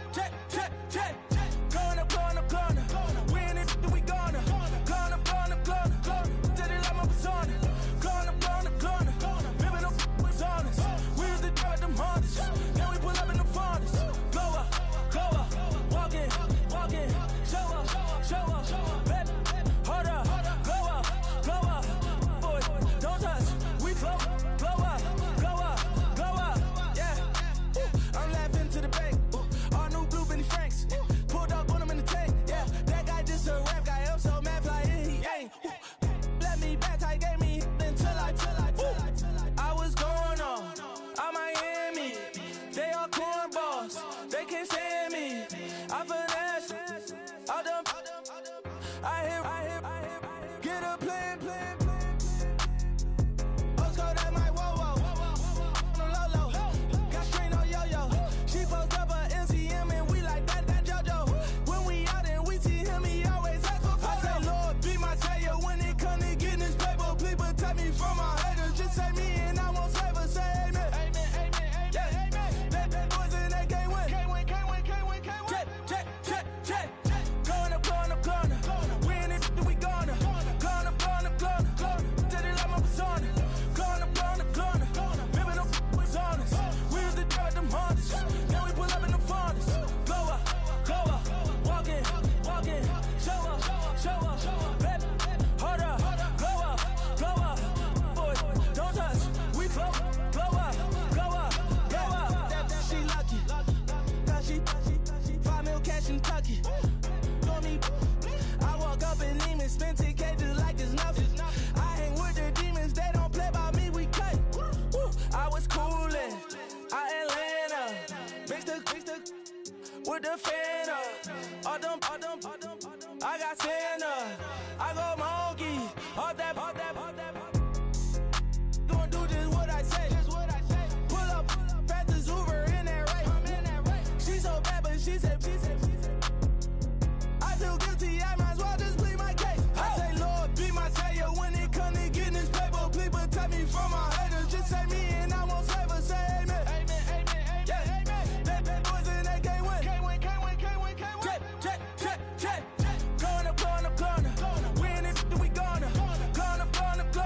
check, check, check. Going up, going up, going up. Win it, we gonna. Going up, going up, going up. Did it like my persona. Going up, going up, going up. Living up was honest. We was the dirt, them hardest. Now we pull up in the furnace. Glow up, walking, walking. Show up, baby. Hold up, glow up, boy, don't touch. We glow up, yeah. I'm laughing to the bank. All new blue Benny Franks. Pulled up on him in the tank, yeah. That guy just a rap guy. I'm so mad, fly in, he ain't. Let me back, tight, gave me until I was going on. I'm Miami. They all cornballs. They can't stand me. I finesse. All them. I hear. Get a plan. Oscar, that my whoa. No low. Got strain on yo-yo. She post up her MCM and we like that JoJo. When we out and we see him, he always ask for photo. I say, Lord, be my savior when it come to getting this paper. Please protect me from my haters. Just say me and I won't save her. Say amen. Amen, amen, amen. Yeah, amen. That boys and they can't win. Can't win, can't win, can't win, can't win. Check. Going up, going up, going up. Win it, we gonna. Going up, going up, going up. Did it like my persona. Going up, going up, going up. Living up was honest. We was the dirt, them hardest. Now we pull up in the furnace. Glow up, walking. Show up, baby. Hold up, glow up, boy, don't touch. We glow up. She lucky, cause she 5 mil cash in Kentucky. For me, I walk up in demons, spend 10K just like it's nothing. I hang with the demons, they don't play by me, we cut. Woo. I was coolin' out Atlanta, mixed with the Fanta. All them, I got Santa, I go monkey, all that. Gonna do just what I say. Pull up, fast as Uber in that race. She so bad, but she said. I feel guilty, I might as well just plead my case. I say, Lord, be my savior when it come to getting this paper. Please protect me from my haters. Just say me and I won't save her. Say amen. Amen, amen, amen. Yeah, amen. That boys and they can't win. Can't win, can't win, can't win, can't win. Check. Going up, going up, going up. Win it, we gonna. Going up, going up, going up.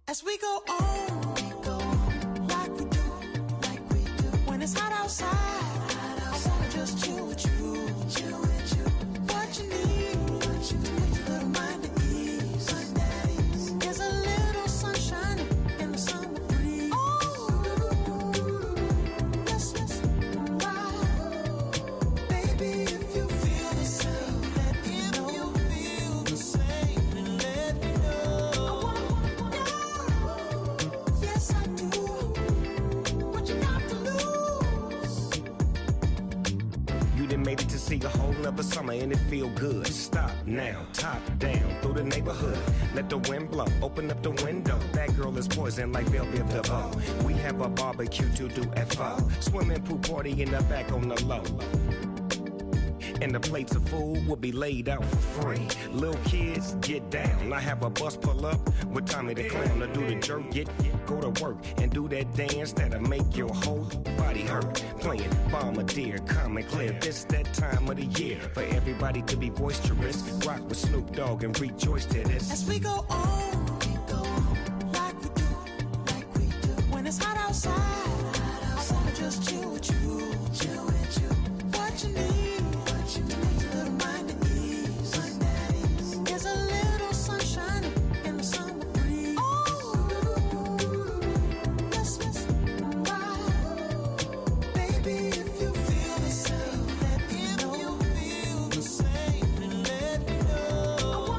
As we go on, like we do. When it's hot outside, I wanna just chill with you. What you need, to make your little mind at ease. There's a little sunshine in the summer breeze. Let's ride. Baby, if you feel the same, let me know. If you feel the same, then let me know. Yes, I do. What you got to lose? You done made it to see a whole nother summer and it feel good. Stop now, top down through the neighborhood. Let the wind blow, open up the window. That girl is poison like Velvet DeVoe. We have a barbecue to do at 4. Swimming pool party in the back on the low. And the plates of food will be laid out for free. Little kids, get down. I have a bus pull up with Tommy the Clown to do the jerk. Go to work and do that dance that'll make your whole body hurt. Playing Bombardier, calm and clear. This that time of the year for everybody to be boisterous. Rock with Snoop Dogg and rejoice to this. As we go on, like we do. When it's hot outside, I wanna just chill with you. What you need, to make your little mind at ease. There's a little sunshine in the summer breeze. Let's ride. Baby, if you feel the same, let me know. If you feel the same, then let me know.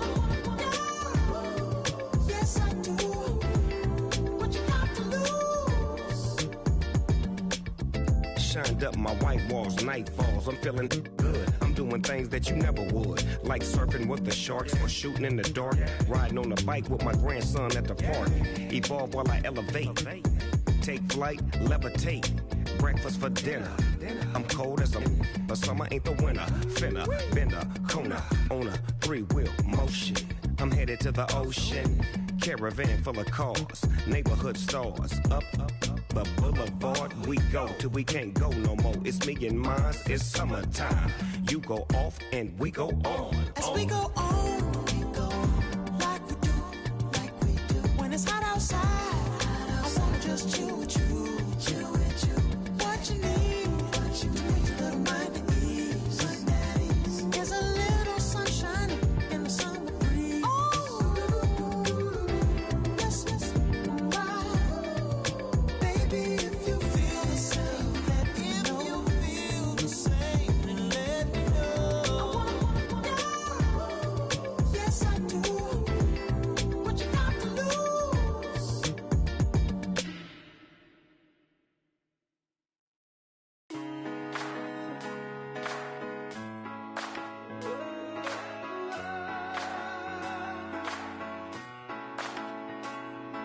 Yes, I do. What you got to lose? Shined up my white walls, night falls. I'm feeling good. I'm doing things that you never would, like surfing with the sharks or shooting in the dark. Riding on a bike with my grandson at the park. Evolve while I elevate. Take flight, levitate. Breakfast for dinner. I'm cold as a summer ain't the winter. Finna, bender, Kona, on a 3-wheel motion. I'm headed to the ocean. Caravan full of cars, neighborhood stars. Up the boulevard we go till we can't go no more. It's me and mine, it's summertime. You go off and we go on. As we go on, like we do. When it's hot outside, I wanna just chill with you. What you need, to make your little mind at ease. There's a little sunshine in the summer breeze. Let's ride. Baby, if you feel the same, let me know. If you feel the same, then let me know. Yes, I do. What you got to lose?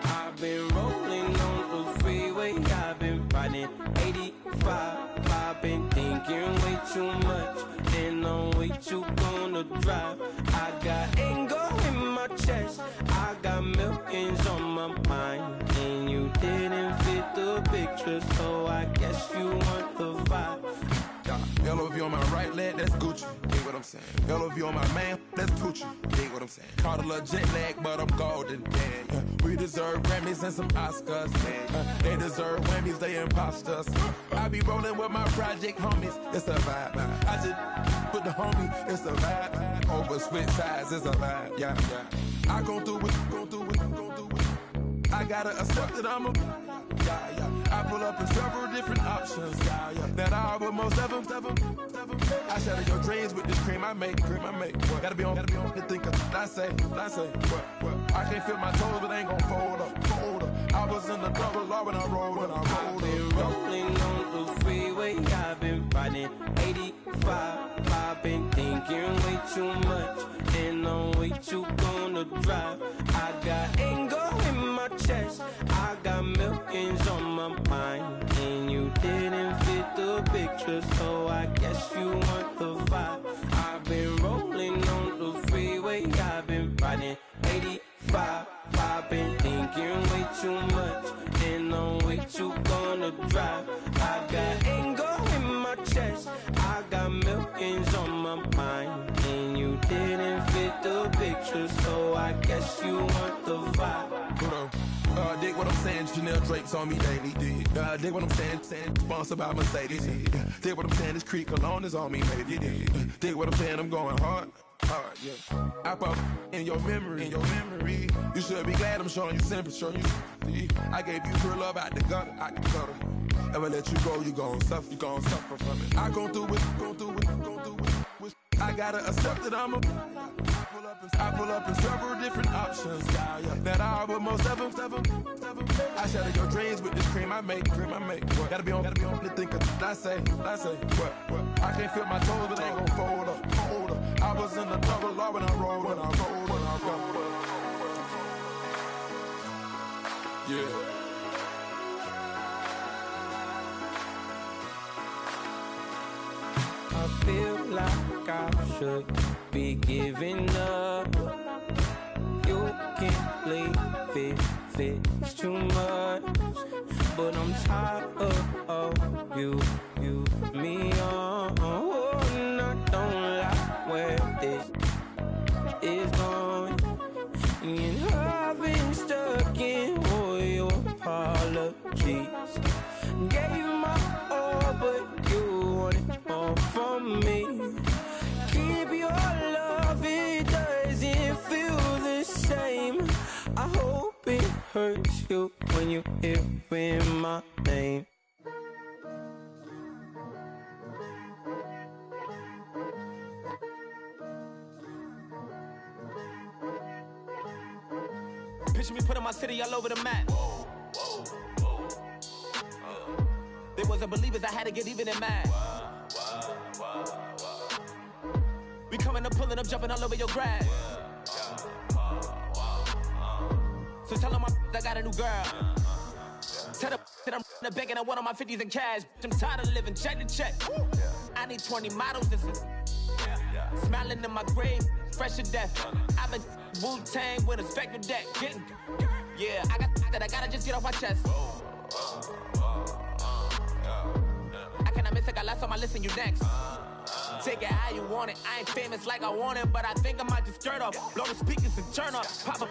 I've been rolling on the freeway, I've been riding 85. I've been thinking way too much, and I'm way too gonna drive. I got anger in my chest, I got millions on my mind, and you didn't fit the picture, so I guess you want the vibe. Yellow if you on my right leg, that's Gucci. Dig what I'm saying? Yellow if you on my man, that's Poochie. Dig what I'm saying? Caught a little jet lag, but I'm golden. Yeah. We deserve Grammys and some Oscars. They deserve Whammies, they imposters. I be rolling with my project homies, it's a vibe. I just put the homie, it's a vibe. Over switch sides, it's a vibe. Yeah. I gon' do it, gon' do it, gon' do it. I gotta accept that I'm a. I pull up in several different options. That I would most ever. I shatter your dreams with this cream I make. Gotta be on the thinker. I say. What? I can't feel my toes, but ain't gon' fold up. I was in the double law when I rolled up. I've been rolling on the freeway, I've been riding 85. I've been thinking way too much, and I'm way too gonna drive. I got anger in my chest, I got millions on my mind, and you didn't fit the picture, so I guess you want the vibe. I've been rolling on the freeway, I've been riding 85. I've been thinking way too much, and I'm way too gonna drive. I got anger in my chest, I got millions on my mind, and you didn't fit the picture, so I guess you want the vibe. Hold on. dig what I'm saying? Chanel drapes on me daily. Dig what I'm saying? Sponsored by Mercedes. Dig what I'm saying? This Creek cologne is on me, baby. Dig what I'm saying? I'm going hard. Yeah. I pop in your memory. You should be glad I'm showing you sympathy. I gave you true love out the gutter. Ever let you go, you gon' suffer from it. I gon' do it. I gotta accept that I'm a I pull up in several different options, yeah. That I but most of them. I shatter your dreams with this cream I make. What? Gotta be on the thinker. I say, what? I can't feel my toes, but they gon' fold up. I was in the double law when I rolled. Yeah. I feel like I should be giving up. You can't leave it's too much. But I'm tired of you, me on. And I don't like where this is going. And I've been stuck in all your apologies. Gave my all, but you want it all from me. Keep your love, it doesn't feel the same. I hope it hurts you when you hear my name. Picture me putting my city all over the map. They wasn't believers, I had to get even in mad. We coming up, pulling up, jumping all over your grass. So tell them I got a new girl. Tell them that I'm in the bank and I want all my 50s in cash. I'm tired of living check to check. I need 20 models, this is smiling in my grave, fresh to death. I've been Wu-Tang with a spectral deck. Yeah, I gotta just get off my chest. I cannot miss it, got last on my list and you next. Take it how you want it, I ain't famous like I want it, but I think I might just skirt off. Blow the speakers and turn up. Pop up.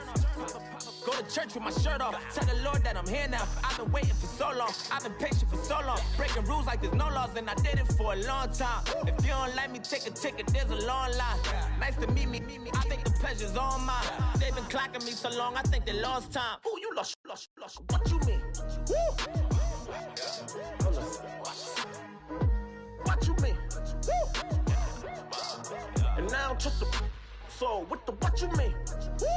Go to church with my shirt off. Tell the Lord that I'm here now. I've been waiting for so long. I've been patient for so long. Breaking rules like there's no laws, and I did it for a long time. If you don't like me, take a ticket, there's a long line. Nice to meet me. I think the pleasure's all mine. They've been clocking me so long, I think they lost time. Ooh, you lost. What you mean? Woo! What you mean? Woo! And now I don't trust the so what you mean? Woo!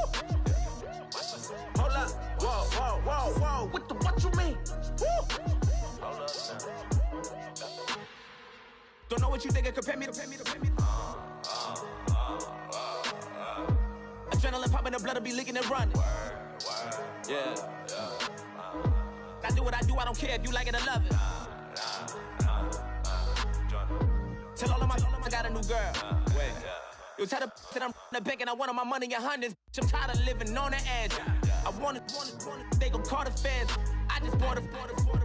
Hold up, whoa, what you mean? Woo! Hold up now. Don't know what you think, compare me to. Adrenaline popping, the blood will be leaking and running. Yeah. I do what I do, I don't care if you like it or love it. Tell all of my I got a new girl. Wait. You tell the that I'm in the bank and I want all my money in hundreds. I'm tired of living on the edge. I want it, they gon' call the feds. I just bought a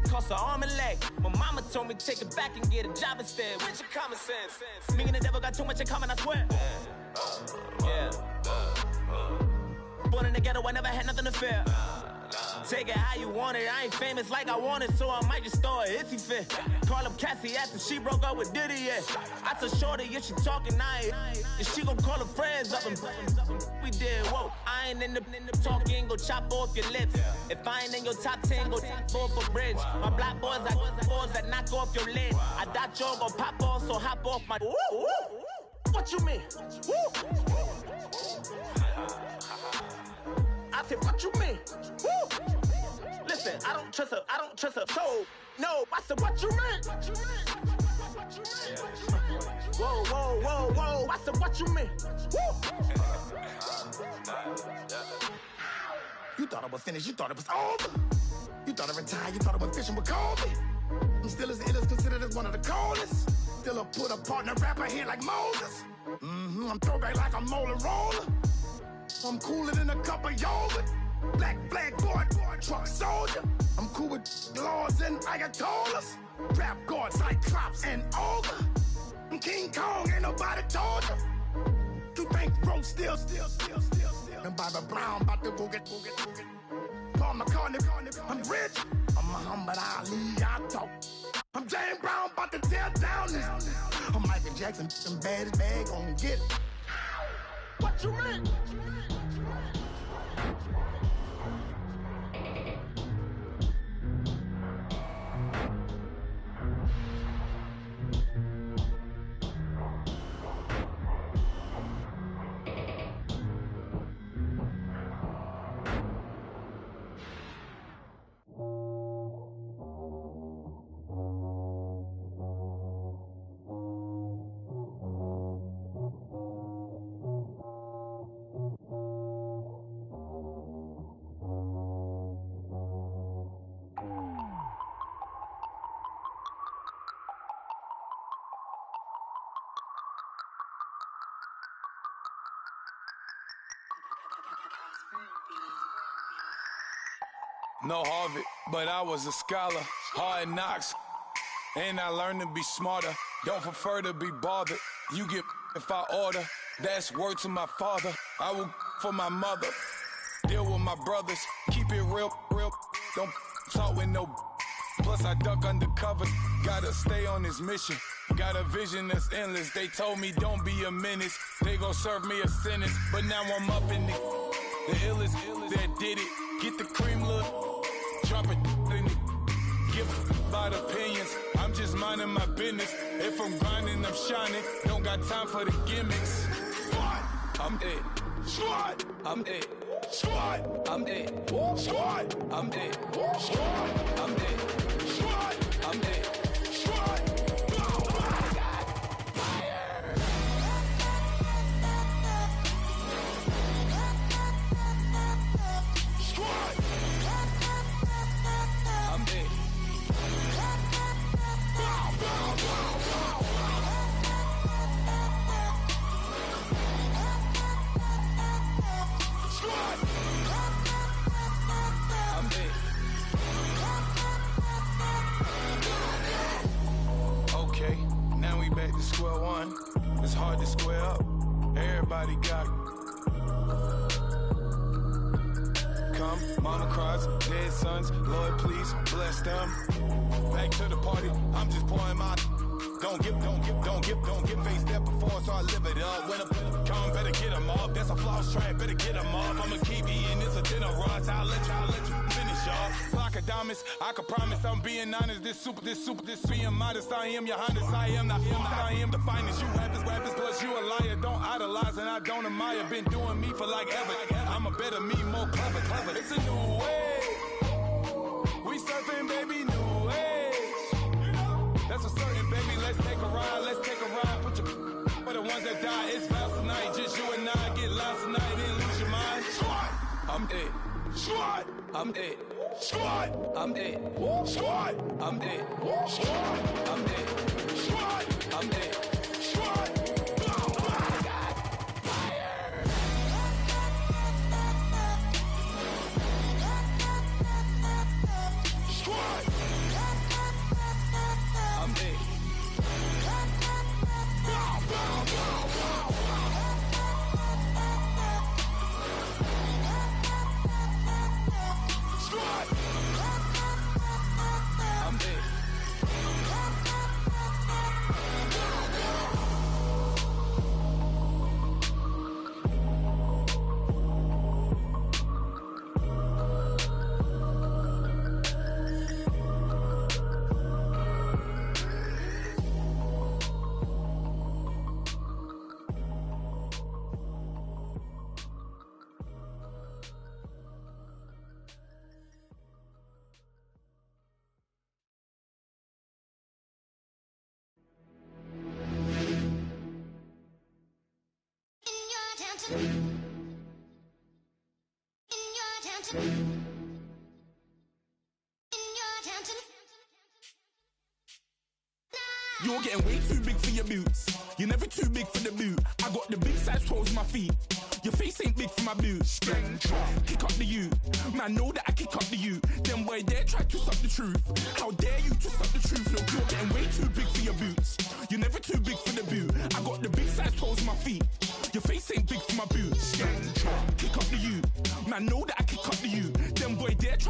cost an arm and leg. My mama told me take it back and get a job instead. Where's your common sense? Me and the devil got too much in common, I swear. Yeah. Born in the ghetto, I never had nothing to fear. Take it how you want it, I ain't famous like I want it, so I might just throw it if he fit. Call up Cassie after she broke up with Diddy, yeah. I told Shorty if she talking, and she gon' call her friends up and we did, whoa. I ain't in the talking, go chop off your lips. If I ain't in your top 10, go top 4 for bridge. My black boys like boys that knock off your lid. I thought y'all gon' pop off, so hop off my. What you mean? I said, what you mean? Woo! Listen, I don't trust her, so, no, I said, what you mean? Whoa, I said, what you mean? Woo! You thought I was finished, you thought it was over. You thought I retired, you thought I went fishing with Kobe. I'm still as ill as considered as one of the coldest. Still a put a partner rapper here like Moses. I'm throwback like a molar roller. I'm cooler than a cup of yogurt. Black flag boy, truck soldier. I'm cool with laws and Ayatollahs. Rap god, Cyclops and Ogre. I'm King Kong, ain't nobody told you. You think Rose still. And Bobby Brown about to go get. Paul McCartney. I'm rich. I'm Muhammad Ali. I talk. I'm James Brown, about to tear down this. I'm Michael Jackson, them baddest bag gon' get it. What you mean? No Harvard, but I was a scholar. Hard knocks, and I learned to be smarter. Don't prefer to be bothered. You get if I order. That's word to my father. I will for my mother. Deal with my brothers. Keep it real. Don't talk with no. Plus I duck undercover. Gotta stay on this mission. Got a vision that's endless. They told me don't be a menace. They gon' serve me a sentence. But now I'm up in the illest that did it. Get the cream look. Drop it in it. Give about opinions. I'm just minding my business. If I'm grinding, I'm shining. Don't got time for the gimmicks. Squad, I'm dead. Squad, I'm dead. Squad, I'm dead. Squad, I'm dead. Squad, I'm dead. Squad, I'm dead. Squad. Square one, it's hard to square up. Everybody got come, mama cries, dead sons. Lord, please bless them. Back to the party, I'm just pouring my. Don't give face that before, so I live it up. When I come, better get them up. That's a floss track, better get them up. I'ma keep eating this a dinner rush. I'll let you finish up. Flock of diamonds, I can promise I'm being honest. This being modest. I am your highness. I am the finest. You rappers, plus you a liar. Don't idolize and I don't admire. Been doing me for like ever. I'm a better me, more clever. It's a new way. We surfing, baby, new age. That's a certain, baby. Let's take a ride. Put your for the ones that die. It's vows tonight. Just you and I get lost tonight and lose your mind. Squad, I'm dead. Squad, I'm dead. Squad, I'm dead. Squad, I'm dead. Squad, I'm dead. Squad, I'm dead. Squad. You're getting way too big for your boots. You're never too big for the boot. I got the big size toes on my feet. Your face ain't big for my boots. Kick up the you. Man, know that I kick up the you. Then boy dare try to suck the truth. How dare you to suck the truth? Look, you're getting way too big for your boots. You're never too big for the boot. I got the big size toes on my feet. Your face ain't big for my boots. Kick up the you. Man, know that I kick up the you. Then boy dare try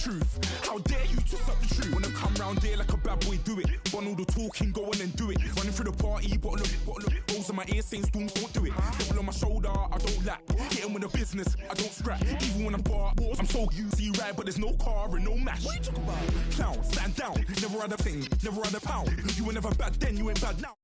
truth. How dare you twist up the truth? Wanna come round there like a bad boy, do it. Want all the talking, go on and do it. Running through the party, bottle of rolls in my ear saying storms, don't do it. Double on my shoulder, I don't lack. Hitting with the business, I don't scrap. Even when I'm bar, I'm so easy right, but there's no car and no mash. What you talk about? Clown, stand down. Never had a thing, never had a pound. You were never bad then, you ain't bad now.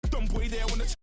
Dumb boy there on the